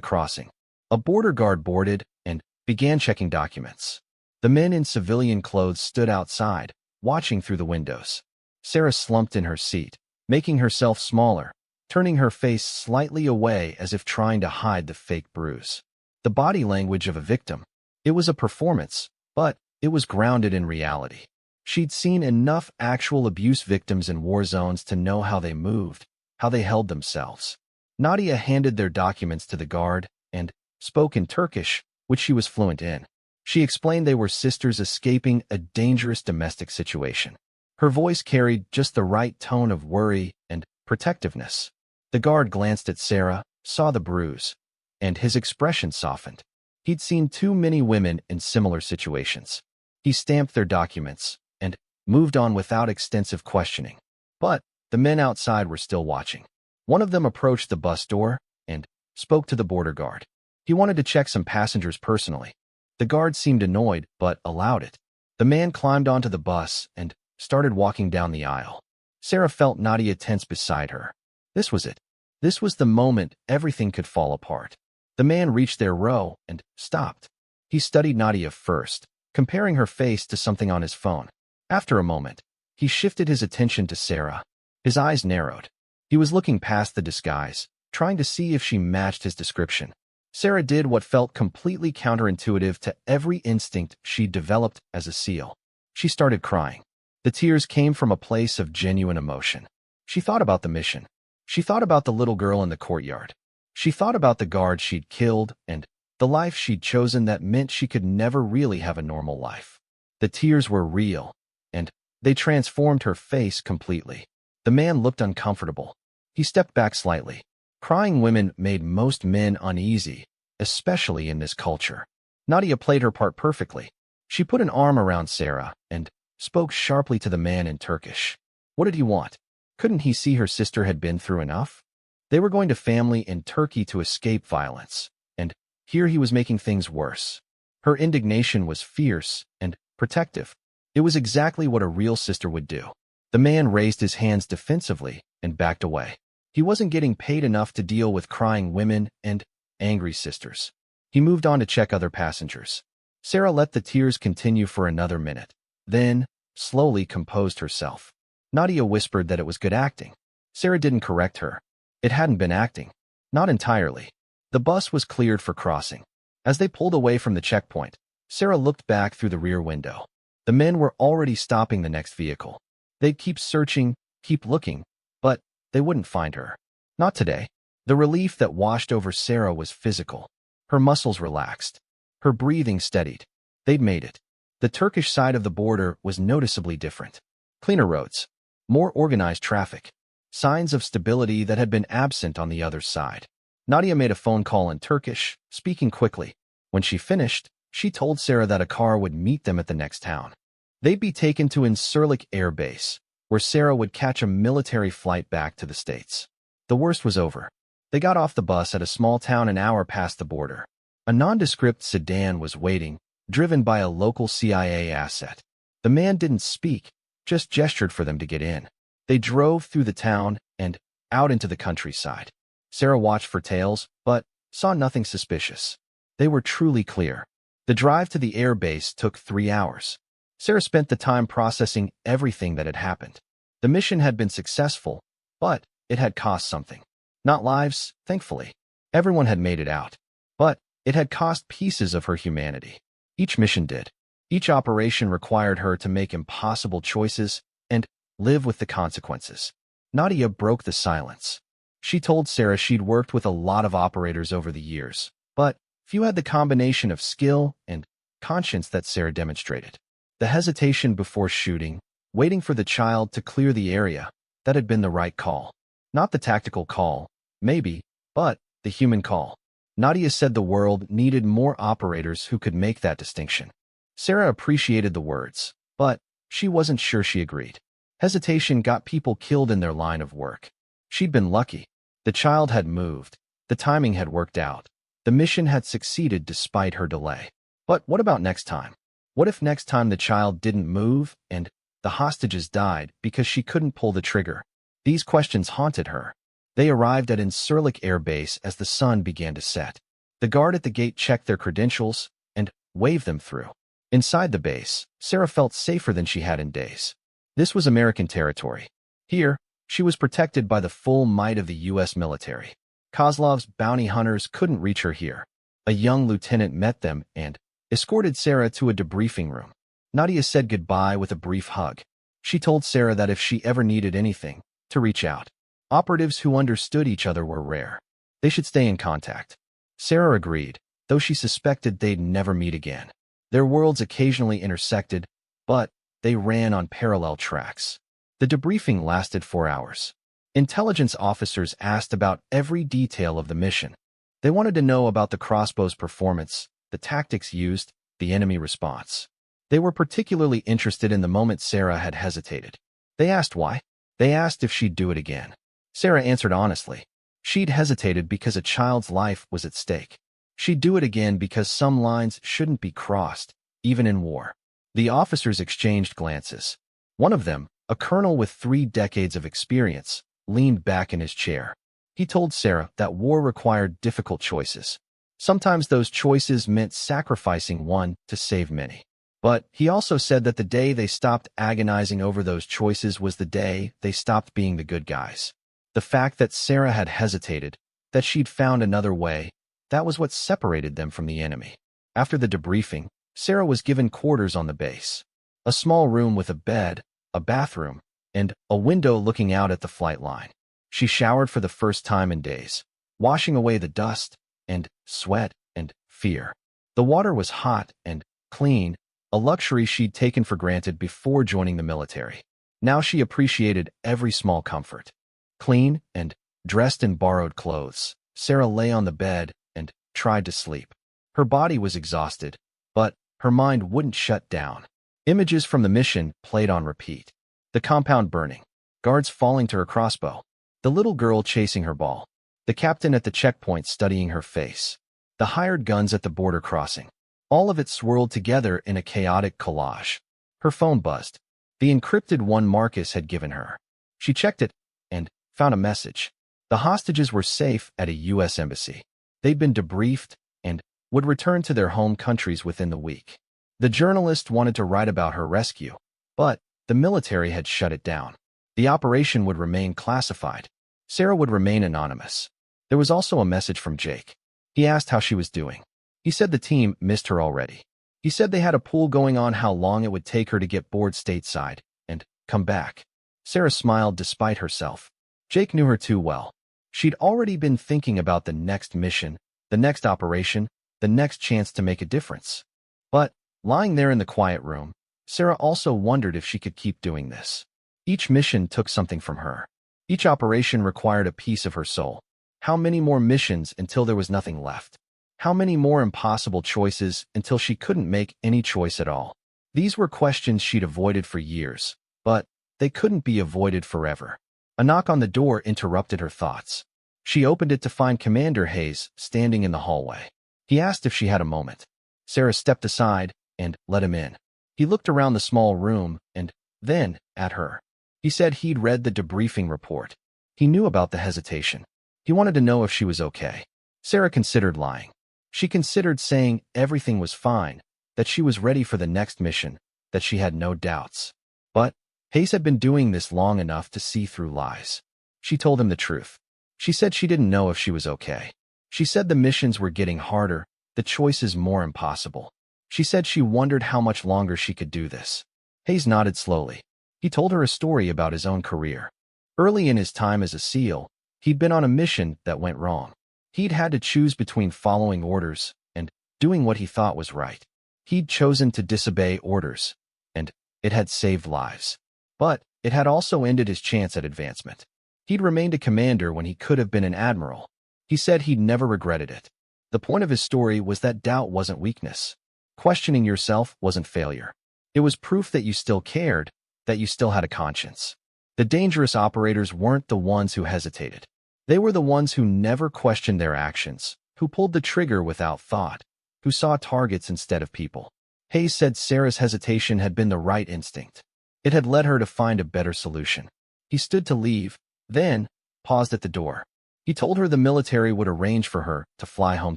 crossing. A border guard boarded and began checking documents. The men in civilian clothes stood outside, watching through the windows. Sarah slumped in her seat, making herself smaller, turning her face slightly away as if trying to hide the fake bruise. The body language of a victim. It was a performance, but it was grounded in reality. She'd seen enough actual abuse victims in war zones to know how they moved, how they held themselves. Nadia handed their documents to the guard and spoke in Turkish, which she was fluent in. She explained they were sisters escaping a dangerous domestic situation. Her voice carried just the right tone of worry and protectiveness. The guard glanced at Sarah, saw the bruise, and his expression softened. He'd seen too many women in similar situations. He stamped their documents and moved on without extensive questioning. But the men outside were still watching. One of them approached the bus door and spoke to the border guard. He wanted to check some passengers personally. The guard seemed annoyed, but allowed it. The man climbed onto the bus and started walking down the aisle. Sarah felt Nadia tense beside her. This was it. This was the moment everything could fall apart. The man reached their row and stopped. He studied Nadia first, comparing her face to something on his phone. After a moment, he shifted his attention to Sarah. His eyes narrowed. He was looking past the disguise, trying to see if she matched his description. Sarah did what felt completely counterintuitive to every instinct she'd developed as a SEAL. She started crying. The tears came from a place of genuine emotion. She thought about the mission. She thought about the little girl in the courtyard. She thought about the guard she'd killed and the life she'd chosen that meant she could never really have a normal life. The tears were real, and they transformed her face completely. The man looked uncomfortable. He stepped back slightly. Crying women made most men uneasy, especially in this culture. Nadia played her part perfectly. She put an arm around Sarah and spoke sharply to the man in Turkish. What did he want? Couldn't he see her sister had been through enough? They were going to family in Turkey to escape violence, and here he was making things worse. Her indignation was fierce and protective. It was exactly what a real sister would do. The man raised his hands defensively and backed away. He wasn't getting paid enough to deal with crying women and angry sisters. He moved on to check other passengers. Sarah let the tears continue for another minute, then slowly composed herself. Nadia whispered that it was good acting. Sarah didn't correct her. It hadn't been acting. Not entirely. The bus was cleared for crossing. As they pulled away from the checkpoint, Sarah looked back through the rear window. The men were already stopping the next vehicle. They'd keep searching, keep looking, but they wouldn't find her. Not today. The relief that washed over Sarah was physical. Her muscles relaxed. Her breathing steadied. They'd made it. The Turkish side of the border was noticeably different. Cleaner roads. More organized traffic. Signs of stability that had been absent on the other side. Nadia made a phone call in Turkish, speaking quickly. When she finished, she told Sarah that a car would meet them at the next town. They'd be taken to Incirlik Air Base, where Sarah would catch a military flight back to the States. The worst was over. They got off the bus at a small town an hour past the border. A nondescript sedan was waiting, driven by a local CIA asset. The man didn't speak, just gestured for them to get in. They drove through the town and out into the countryside. Sarah watched for tails, but saw nothing suspicious. They were truly clear. The drive to the air base took 3 hours. Sarah spent the time processing everything that had happened. The mission had been successful, but it had cost something. Not lives, thankfully. Everyone had made it out. But it had cost pieces of her humanity. Each mission did. Each operation required her to make impossible choices and live with the consequences. Nadia broke the silence. She told Sarah she'd worked with a lot of operators over the years, but few had the combination of skill and conscience that Sarah demonstrated. The hesitation before shooting, waiting for the child to clear the area, that had been the right call. Not the tactical call, maybe, but the human call. Nadia said the world needed more operators who could make that distinction. Sarah appreciated the words, but she wasn't sure she agreed. Hesitation got people killed in their line of work. She'd been lucky. The child had moved. The timing had worked out. The mission had succeeded despite her delay. But what about next time? What if next time the child didn't move and the hostages died because she couldn't pull the trigger? These questions haunted her. They arrived at Incirlik Air Base as the sun began to set. The guard at the gate checked their credentials and waved them through. Inside the base, Sarah felt safer than she had in days. This was American territory. Here, she was protected by the full might of the U.S. military. Kozlov's bounty hunters couldn't reach her here. A young lieutenant met them and escorted Sarah to a debriefing room. Nadia said goodbye with a brief hug. She told Sarah that if she ever needed anything, to reach out. Operatives who understood each other were rare. They should stay in contact. Sarah agreed, though she suspected they'd never meet again. Their worlds occasionally intersected, but they ran on parallel tracks. The debriefing lasted 4 hours. Intelligence officers asked about every detail of the mission. They wanted to know about the Crossbow's performance, the tactics used, the enemy response. They were particularly interested in the moment Sarah had hesitated. They asked why. They asked if she'd do it again. Sarah answered honestly. She'd hesitated because a child's life was at stake. She'd do it again because some lines shouldn't be crossed, even in war. The officers exchanged glances. One of them, a colonel with 3 decades of experience, leaned back in his chair. He told Sarah that war required difficult choices. Sometimes those choices meant sacrificing one to save many. But he also said that the day they stopped agonizing over those choices was the day they stopped being the good guys. The fact that Sarah had hesitated, that she'd found another way, that was what separated them from the enemy. After the debriefing, Sarah was given quarters on the base. A small room with a bed, a bathroom, and a window looking out at the flight line. She showered for the first time in days, washing away the dust and sweat and fear. The water was hot and clean, a luxury she'd taken for granted before joining the military. Now she appreciated every small comfort. Clean and dressed in borrowed clothes, Sarah lay on the bed and tried to sleep. Her body was exhausted, but her mind wouldn't shut down. Images from the mission played on repeat. The compound burning, guards falling to her crossbow, the little girl chasing her ball, the captain at the checkpoint studying her face, the hired guns at the border crossing. All of it swirled together in a chaotic collage. Her phone buzzed. The encrypted one Marcus had given her. She checked it and found a message. The hostages were safe at a U.S. embassy. They'd been debriefed and would return to their home countries within the week. The journalist wanted to write about her rescue, but the military had shut it down. The operation would remain classified. Sarah would remain anonymous. There was also a message from Jake. He asked how she was doing. He said the team missed her already. He said they had a pool going on how long it would take her to get bored stateside and come back. Sarah smiled despite herself. Jake knew her too well. She'd already been thinking about the next mission, the next operation, the next chance to make a difference. But, lying there in the quiet room, Sarah also wondered if she could keep doing this. Each mission took something from her. Each operation required a piece of her soul. How many more missions until there was nothing left? How many more impossible choices until she couldn't make any choice at all? These were questions she'd avoided for years, but they couldn't be avoided forever. A knock on the door interrupted her thoughts. She opened it to find Commander Hayes standing in the hallway. He asked if she had a moment. Sarah stepped aside and let him in. He looked around the small room and then at her. He said he'd read the debriefing report. He knew about the hesitation. He wanted to know if she was okay. Sarah considered lying. She considered saying everything was fine, that she was ready for the next mission, that she had no doubts. But Hayes had been doing this long enough to see through lies. She told him the truth. She said she didn't know if she was okay. She said the missions were getting harder, the choices more impossible. She said she wondered how much longer she could do this. Hayes nodded slowly. He told her a story about his own career. Early in his time as a SEAL, he'd been on a mission that went wrong. He'd had to choose between following orders and doing what he thought was right. He'd chosen to disobey orders, and it had saved lives. But it had also ended his chance at advancement. He'd remained a commander when he could have been an admiral. He said he'd never regretted it. The point of his story was that doubt wasn't weakness. Questioning yourself wasn't failure. It was proof that you still cared, that you still had a conscience. The dangerous operators weren't the ones who hesitated. They were the ones who never questioned their actions, who pulled the trigger without thought, who saw targets instead of people. Hayes said Sarah's hesitation had been the right instinct. It had led her to find a better solution. He stood to leave, then paused at the door. He told her the military would arrange for her to fly home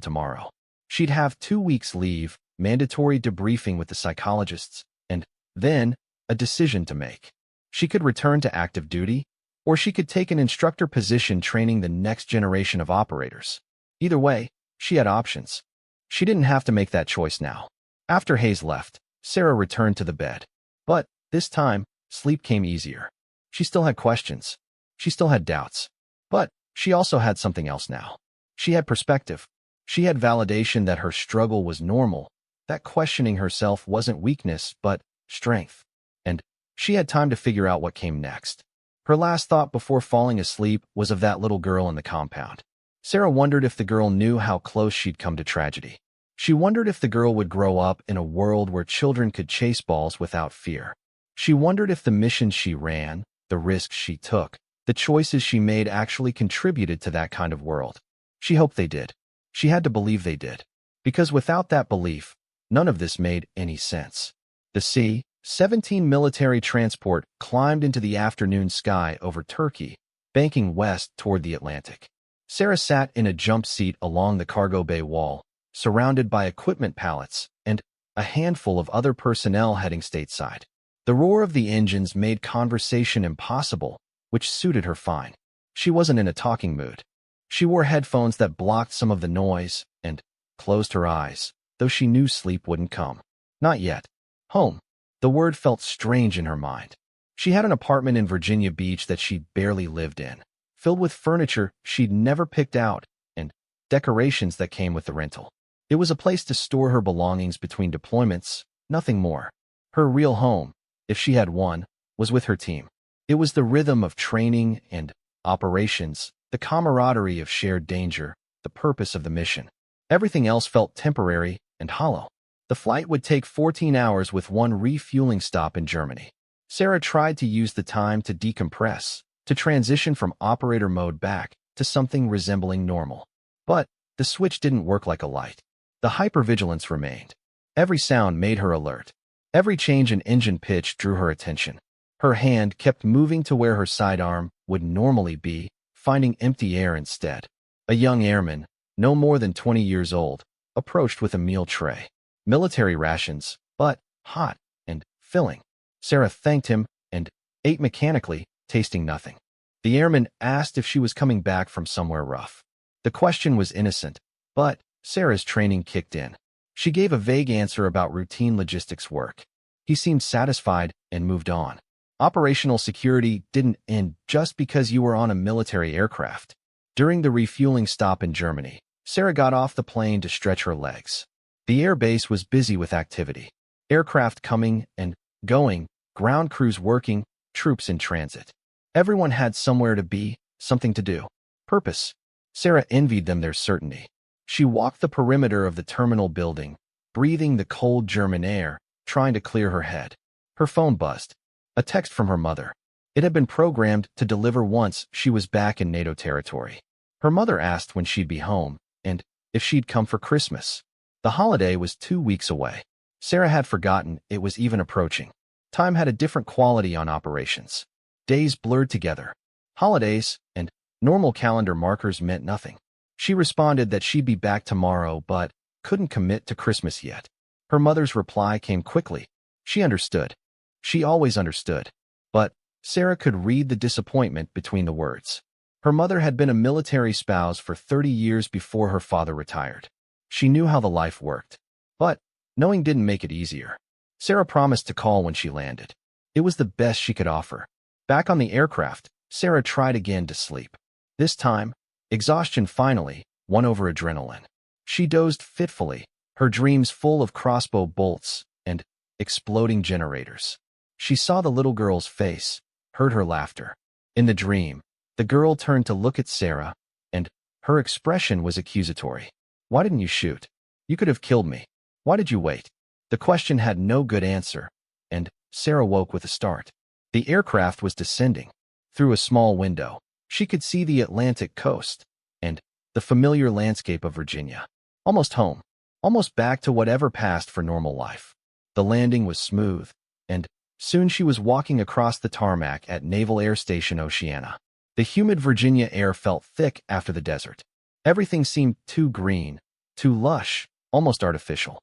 tomorrow. She'd have 2 weeks leave, mandatory debriefing with the psychologists, and then a decision to make. She could return to active duty, or she could take an instructor position training the next generation of operators. Either way, she had options. She didn't have to make that choice now. After Hayes left, Sarah returned to the bed. But this time, sleep came easier. She still had questions. She still had doubts. But she also had something else now. She had perspective. She had validation that her struggle was normal, that questioning herself wasn't weakness but strength. And she had time to figure out what came next. Her last thought before falling asleep was of that little girl in the compound. Sarah wondered if the girl knew how close she'd come to tragedy. She wondered if the girl would grow up in a world where children could chase balls without fear. She wondered if the missions she ran, the risks she took, the choices she made actually contributed to that kind of world. She hoped they did. She had to believe they did. Because without that belief, none of this made any sense. The C-17 military transport climbed into the afternoon sky over Turkey, banking west toward the Atlantic. Sarah sat in a jump seat along the cargo bay wall, surrounded by equipment pallets and a handful of other personnel heading stateside. The roar of the engines made conversation impossible, which suited her fine. She wasn't in a talking mood. She wore headphones that blocked some of the noise and closed her eyes, though she knew sleep wouldn't come. Not yet. Home. The word felt strange in her mind. She had an apartment in Virginia Beach that she barely lived in, filled with furniture she'd never picked out and decorations that came with the rental. It was a place to store her belongings between deployments, nothing more. Her real home, if she had one, was with her team. It was the rhythm of training and operations, the camaraderie of shared danger, the purpose of the mission. Everything else felt temporary and hollow. The flight would take 14 hours with one refueling stop in Germany. Sarah tried to use the time to decompress, to transition from operator mode back to something resembling normal. But the switch didn't work like a light. The hypervigilance remained. Every sound made her alert. Every change in engine pitch drew her attention. Her hand kept moving to where her sidearm would normally be, finding empty air instead. A young airman, no more than 20 years old, approached with a meal tray. Military rations, but hot and filling. Sarah thanked him and ate mechanically, tasting nothing. The airman asked if she was coming back from somewhere rough. The question was innocent, but Sarah's training kicked in. She gave a vague answer about routine logistics work. He seemed satisfied and moved on. Operational security didn't end just because you were on a military aircraft. During the refueling stop in Germany, Sarah got off the plane to stretch her legs. The air base was busy with activity. Aircraft coming and going, ground crews working, troops in transit. Everyone had somewhere to be, something to do. Purpose. Sarah envied them their certainty. She walked the perimeter of the terminal building, breathing the cold German air, trying to clear her head. Her phone buzzed. A text from her mother. It had been programmed to deliver once she was back in NATO territory. Her mother asked when she'd be home, and if she'd come for Christmas. The holiday was 2 weeks away. Sarah had forgotten it was even approaching. Time had a different quality on operations. Days blurred together. Holidays and normal calendar markers meant nothing. She responded that she'd be back tomorrow, but couldn't commit to Christmas yet. Her mother's reply came quickly. She understood. She always understood. But Sarah could read the disappointment between the words. Her mother had been a military spouse for 30 years before her father retired. She knew how the life worked. But knowing didn't make it easier. Sarah promised to call when she landed. It was the best she could offer. Back on the aircraft, Sarah tried again to sleep. This time, exhaustion finally won over adrenaline. She dozed fitfully, her dreams full of crossbow bolts and exploding generators. She saw the little girl's face, heard her laughter. In the dream, the girl turned to look at Sarah, and her expression was accusatory. Why didn't you shoot? You could have killed me. Why did you wait? The question had no good answer, and Sarah woke with a start. The aircraft was descending. Through a small window, she could see the Atlantic coast and the familiar landscape of Virginia. Almost home, almost back to whatever passed for normal life. The landing was smooth, and soon she was walking across the tarmac at Naval Air Station Oceana. The humid Virginia air felt thick after the desert. Everything seemed too green, too lush, almost artificial.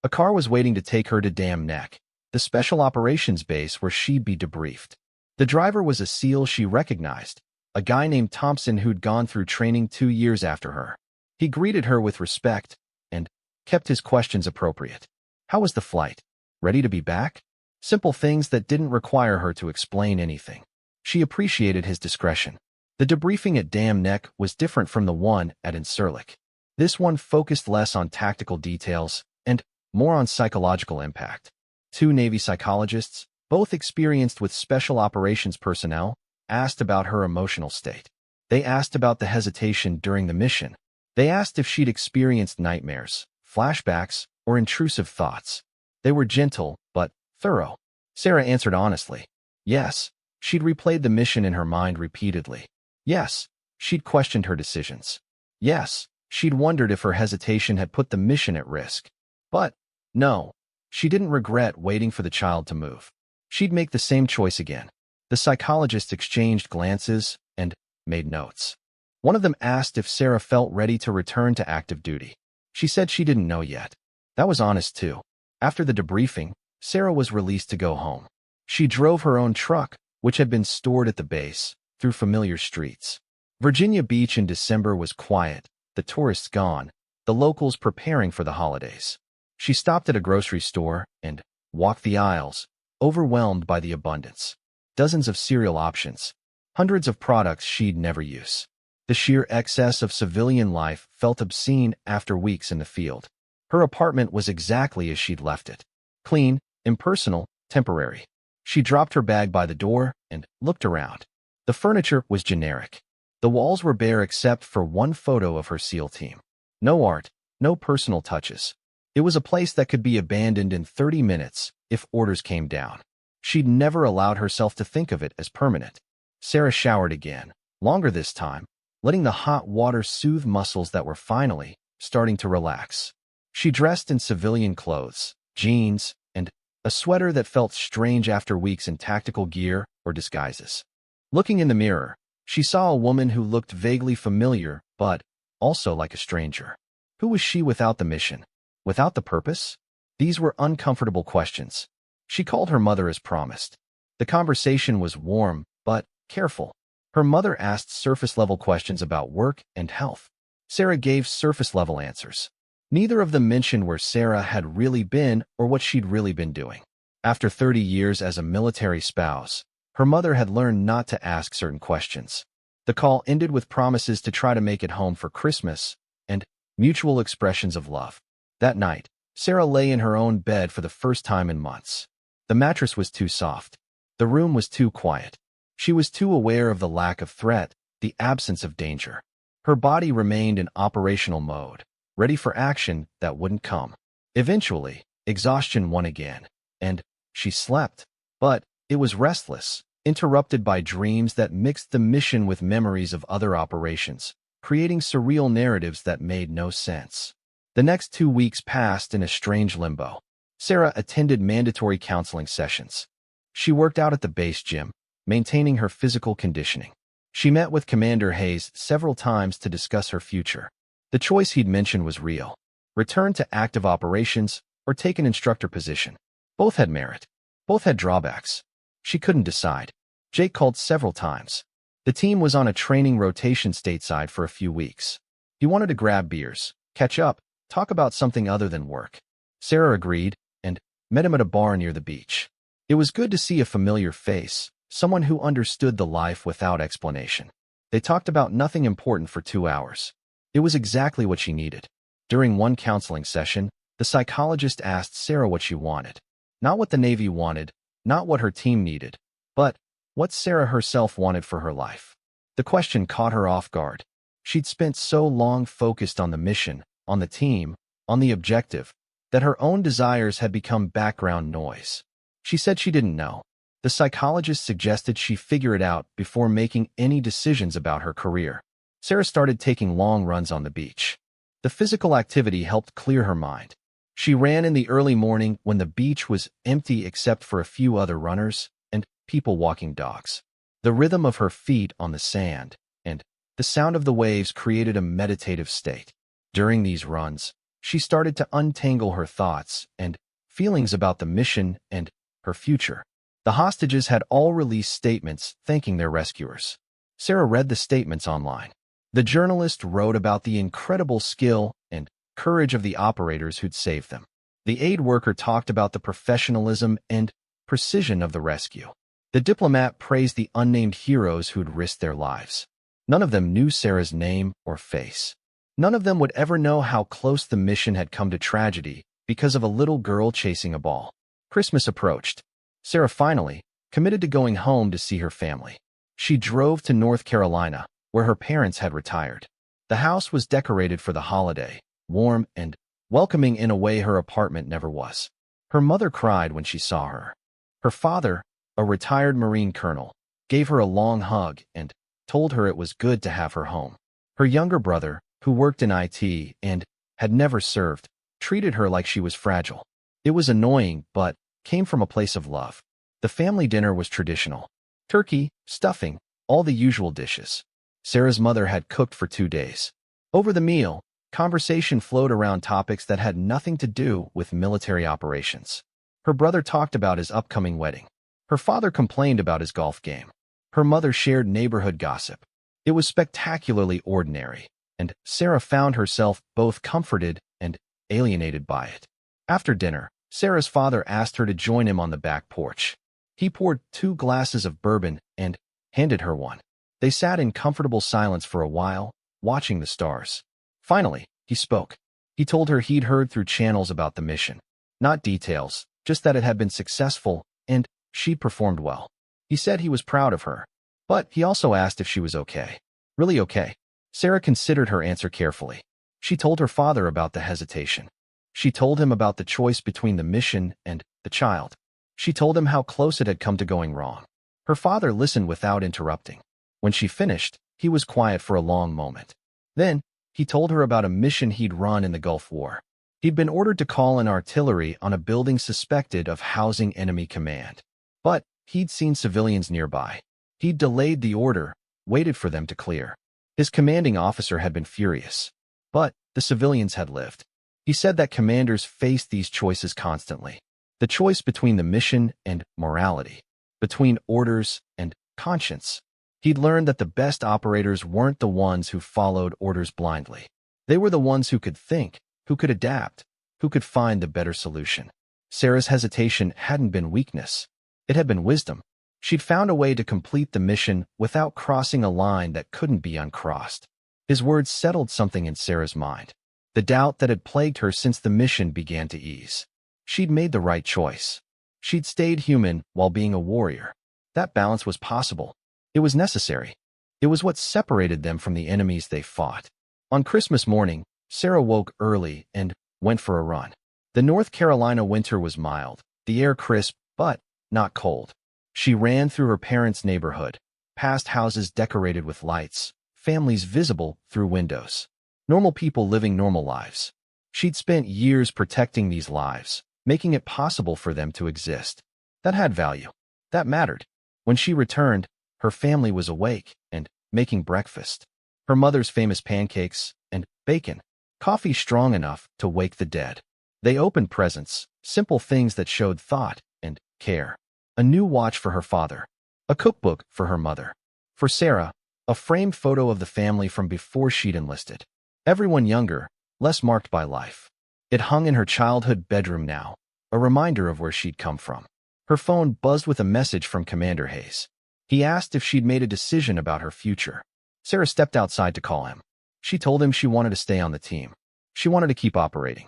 A car was waiting to take her to Dam Neck, the special operations base where she'd be debriefed. The driver was a SEAL she recognized, a guy named Thompson who'd gone through training 2 years after her. He greeted her with respect and kept his questions appropriate. How was the flight? Ready to be back? Simple things that didn't require her to explain anything. She appreciated his discretion. The debriefing at Dam Neck was different from the one at Incirlik. This one focused less on tactical details and more on psychological impact. 2 Navy psychologists, both experienced with special operations personnel, asked about her emotional state. They asked about the hesitation during the mission. They asked if she'd experienced nightmares, flashbacks, or intrusive thoughts. They were gentle, but thorough. Sarah answered honestly. Yes, she'd replayed the mission in her mind repeatedly. Yes, she'd questioned her decisions. Yes, she'd wondered if her hesitation had put the mission at risk. But no, she didn't regret waiting for the child to move. She'd make the same choice again. The psychologists exchanged glances and made notes. One of them asked if Sarah felt ready to return to active duty. She said she didn't know yet. That was honest too. After the debriefing, Sarah was released to go home. She drove her own truck, which had been stored at the base, through familiar streets. Virginia Beach in December was quiet, the tourists gone, the locals preparing for the holidays. She stopped at a grocery store and walked the aisles, overwhelmed by the abundance. Dozens of cereal options, hundreds of products she'd never use. The sheer excess of civilian life felt obscene after weeks in the field. Her apartment was exactly as she'd left it. Clean, impersonal, temporary. She dropped her bag by the door and looked around. The furniture was generic. The walls were bare except for one photo of her SEAL team. No art, no personal touches. It was a place that could be abandoned in 30 minutes if orders came down. She'd never allowed herself to think of it as permanent. Sarah showered again, longer this time, letting the hot water soothe muscles that were finally starting to relax. She dressed in civilian clothes, jeans, and a sweater that felt strange after weeks in tactical gear or disguises. Looking in the mirror, she saw a woman who looked vaguely familiar, but also like a stranger. Who was she without the mission? Without the purpose? These were uncomfortable questions. She called her mother as promised. The conversation was warm, but careful. Her mother asked surface-level questions about work and health. Sarah gave surface-level answers. Neither of them mentioned where Sarah had really been or what she'd really been doing. After 30 years as a military spouse, her mother had learned not to ask certain questions. The call ended with promises to try to make it home for Christmas and mutual expressions of love. That night, Sarah lay in her own bed for the first time in months. The mattress was too soft. The room was too quiet. She was too aware of the lack of threat, the absence of danger. Her body remained in operational mode, ready for action that wouldn't come. Eventually, exhaustion won again, and she slept. But it was restless, interrupted by dreams that mixed the mission with memories of other operations, creating surreal narratives that made no sense. The next 2 weeks passed in a strange limbo. Sarah attended mandatory counseling sessions. She worked out at the base gym, maintaining her physical conditioning. She met with Commander Hayes several times to discuss her future. The choice he'd mentioned was real: return to active operations or take an instructor position. Both had merit. Both had drawbacks. She couldn't decide. Jake called several times. The team was on a training rotation stateside for a few weeks. He wanted to grab beers, catch up, talk about something other than work. Sarah agreed and met him at a bar near the beach. It was good to see a familiar face, someone who understood the life without explanation. They talked about nothing important for 2 hours. It was exactly what she needed. During one counseling session, the psychologist asked Sarah what she wanted. Not what the Navy wanted, not what her team needed, but what Sarah herself wanted for her life. The question caught her off guard. She'd spent so long focused on the mission, on the team, on the objective, that her own desires had become background noise. She said she didn't know. The psychologist suggested she figure it out before making any decisions about her career. Sarah started taking long runs on the beach. The physical activity helped clear her mind. She ran in the early morning when the beach was empty except for a few other runners and people walking dogs. The rhythm of her feet on the sand and the sound of the waves created a meditative state. During these runs, she started to untangle her thoughts and feelings about the mission and her future. The hostages had all released statements thanking their rescuers. Sarah read the statements online. The journalist wrote about the incredible skill and courage of the operators who'd saved them. The aid worker talked about the professionalism and precision of the rescue. The diplomat praised the unnamed heroes who'd risked their lives. None of them knew Sarah's name or face. None of them would ever know how close the mission had come to tragedy because of a little girl chasing a ball. Christmas approached. Sarah finally committed to going home to see her family. She drove to North Carolina, where her parents had retired. The house was decorated for the holiday, warm and welcoming in a way her apartment never was. Her mother cried when she saw her. Her father, a retired Marine colonel, gave her a long hug and told her it was good to have her home. Her younger brother, who worked in IT and had never served, treated her like she was fragile. It was annoying, but came from a place of love. The family dinner was traditional. Turkey, stuffing, all the usual dishes. Sarah's mother had cooked for 2 days. Over the meal, conversation flowed around topics that had nothing to do with military operations. Her brother talked about his upcoming wedding. Her father complained about his golf game. Her mother shared neighborhood gossip. It was spectacularly ordinary, and Sarah found herself both comforted and alienated by it. After dinner, Sarah's father asked her to join him on the back porch. He poured 2 glasses of bourbon and handed her one. They sat in comfortable silence for a while, watching the stars. Finally, he spoke. He told her he'd heard through channels about the mission. Not details, just that it had been successful and she'd performed well. He said he was proud of her, but he also asked if she was okay. Really okay? Sarah considered her answer carefully. She told her father about the hesitation. She told him about the choice between the mission and the child. She told him how close it had come to going wrong. Her father listened without interrupting. When she finished, he was quiet for a long moment. Then, he told her about a mission he'd run in the Gulf War. He'd been ordered to call in artillery on a building suspected of housing enemy command. But he'd seen civilians nearby. He'd delayed the order, waited for them to clear. His commanding officer had been furious. But the civilians had lived. He said that commanders faced these choices constantly. The choice between the mission and morality. Between orders and conscience. He'd learned that the best operators weren't the ones who followed orders blindly. They were the ones who could think, who could adapt, who could find the better solution. Sarah's hesitation hadn't been weakness. It had been wisdom. She'd found a way to complete the mission without crossing a line that couldn't be uncrossed. His words settled something in Sarah's mind. The doubt that had plagued her since the mission began to ease. She'd made the right choice. She'd stayed human while being a warrior. That balance was possible. It was necessary. It was what separated them from the enemies they fought. On Christmas morning, Sarah woke early and went for a run. The North Carolina winter was mild, the air crisp, but not cold. She ran through her parents' neighborhood, past houses decorated with lights, families visible through windows. Normal people living normal lives. She'd spent years protecting these lives, making it possible for them to exist. That had value. That mattered. When she returned, her family was awake and making breakfast. Her mother's famous pancakes and bacon. Coffee strong enough to wake the dead. They opened presents, simple things that showed thought and care. A new watch for her father. A cookbook for her mother. For Sarah, a framed photo of the family from before she'd enlisted. Everyone younger, less marked by life. It hung in her childhood bedroom now, a reminder of where she'd come from. Her phone buzzed with a message from Commander Hayes. He asked if she'd made a decision about her future. Sarah stepped outside to call him. She told him she wanted to stay on the team. She wanted to keep operating.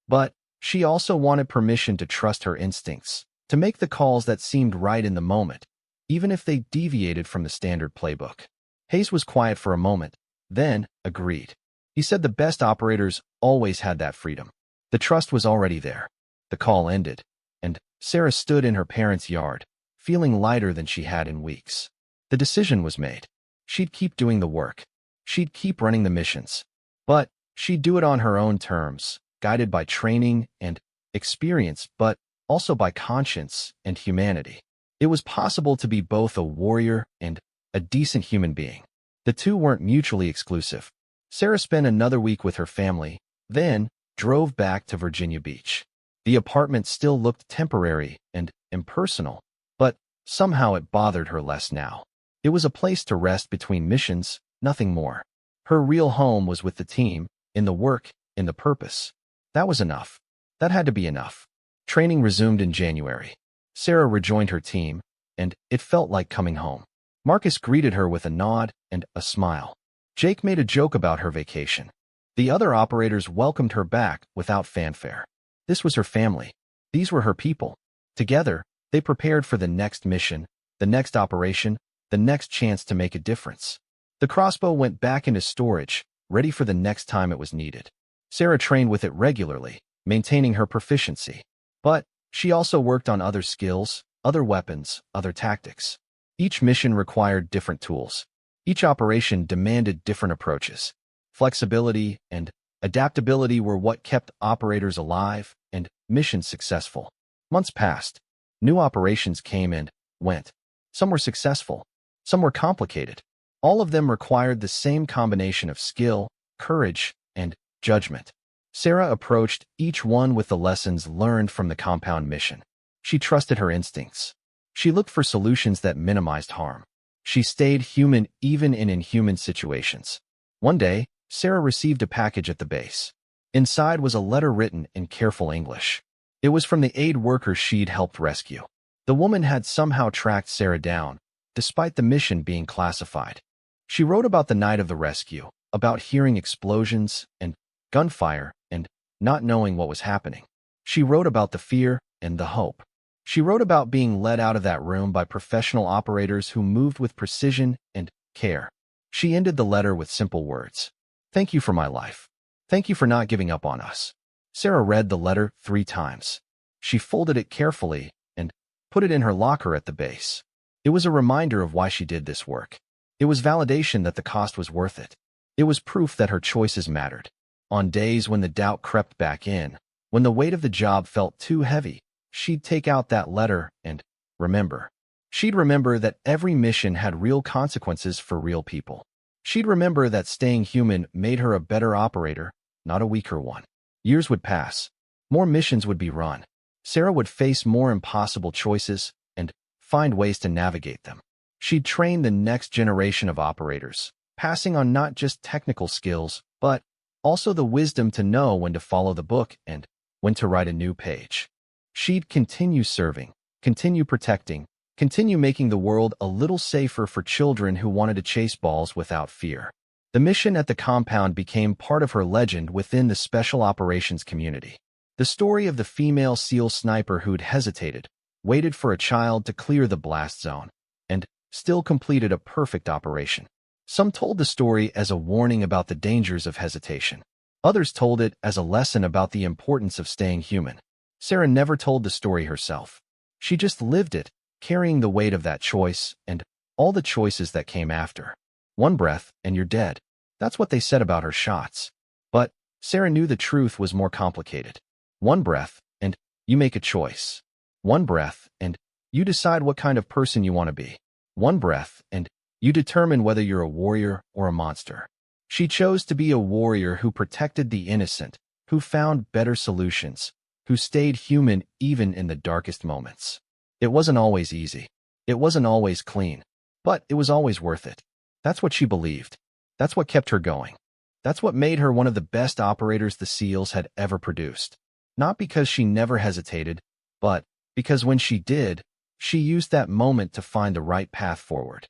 But she also wanted permission to trust her instincts, to make the calls that seemed right in the moment, even if they deviated from the standard playbook. Hayes was quiet for a moment, then agreed. He said the best operators always had that freedom. The trust was already there. The call ended, and Sarah stood in her parents' yard, feeling lighter than she had in weeks. The decision was made. She'd keep doing the work. She'd keep running the missions. But she'd do it on her own terms, guided by training and experience, but also by conscience and humanity. It was possible to be both a warrior and a decent human being. The two weren't mutually exclusive. Sarah spent another week with her family, then drove back to Virginia Beach. The apartment still looked temporary and impersonal, but somehow it bothered her less now. It was a place to rest between missions, nothing more. Her real home was with the team, in the work, in the purpose. That was enough. That had to be enough. Training resumed in January. Sarah rejoined her team, and it felt like coming home. Marcus greeted her with a nod and a smile. Jake made a joke about her vacation. The other operators welcomed her back without fanfare. This was her family. These were her people. Together, they prepared for the next mission, the next operation, the next chance to make a difference. The Crossbow went back into storage, ready for the next time it was needed. Sarah trained with it regularly, maintaining her proficiency. But she also worked on other skills, other weapons, other tactics. Each mission required different tools. Each operation demanded different approaches. Flexibility and adaptability were what kept operators alive and missions successful. Months passed. New operations came and went. Some were successful. Some were complicated. All of them required the same combination of skill, courage, and judgment. Sarah approached each one with the lessons learned from the compound mission. She trusted her instincts. She looked for solutions that minimized harm. She stayed human even in inhuman situations. One day, Sarah received a package at the base. Inside was a letter written in careful English. It was from the aid worker she'd helped rescue. The woman had somehow tracked Sarah down, despite the mission being classified. She wrote about the night of the rescue, about hearing explosions and gunfire and not knowing what was happening. She wrote about the fear and the hope. She wrote about being led out of that room by professional operators who moved with precision and care. She ended the letter with simple words. "Thank you for my life. Thank you for not giving up on us." Sarah read the letter 3 times. She folded it carefully and put it in her locker at the base. It was a reminder of why she did this work. It was validation that the cost was worth it. It was proof that her choices mattered. On days when the doubt crept back in, when the weight of the job felt too heavy, she'd take out that letter and remember. She'd remember that every mission had real consequences for real people. She'd remember that staying human made her a better operator, not a weaker one. Years would pass. More missions would be run. Sarah would face more impossible choices and find ways to navigate them. She'd train the next generation of operators, passing on not just technical skills, but also the wisdom to know when to follow the book and when to write a new page. She'd continue serving, continue protecting, continue making the world a little safer for children who wanted to chase balls without fear. The mission at the compound became part of her legend within the special operations community. The story of the female SEAL sniper who'd hesitated, waited for a child to clear the blast zone, and still completed a perfect operation. Some told the story as a warning about the dangers of hesitation. Others told it as a lesson about the importance of staying human. Sarah never told the story herself. She just lived it, carrying the weight of that choice and all the choices that came after. One breath and you're dead. That's what they said about her shots. But Sarah knew the truth was more complicated. One breath and you make a choice. One breath and you decide what kind of person you want to be. One breath and you determine whether you're a warrior or a monster. She chose to be a warrior who protected the innocent, who found better solutions, who stayed human even in the darkest moments. It wasn't always easy. It wasn't always clean. But it was always worth it. That's what she believed. That's what kept her going. That's what made her one of the best operators the SEALs had ever produced. Not because she never hesitated, but because when she did, she used that moment to find the right path forward.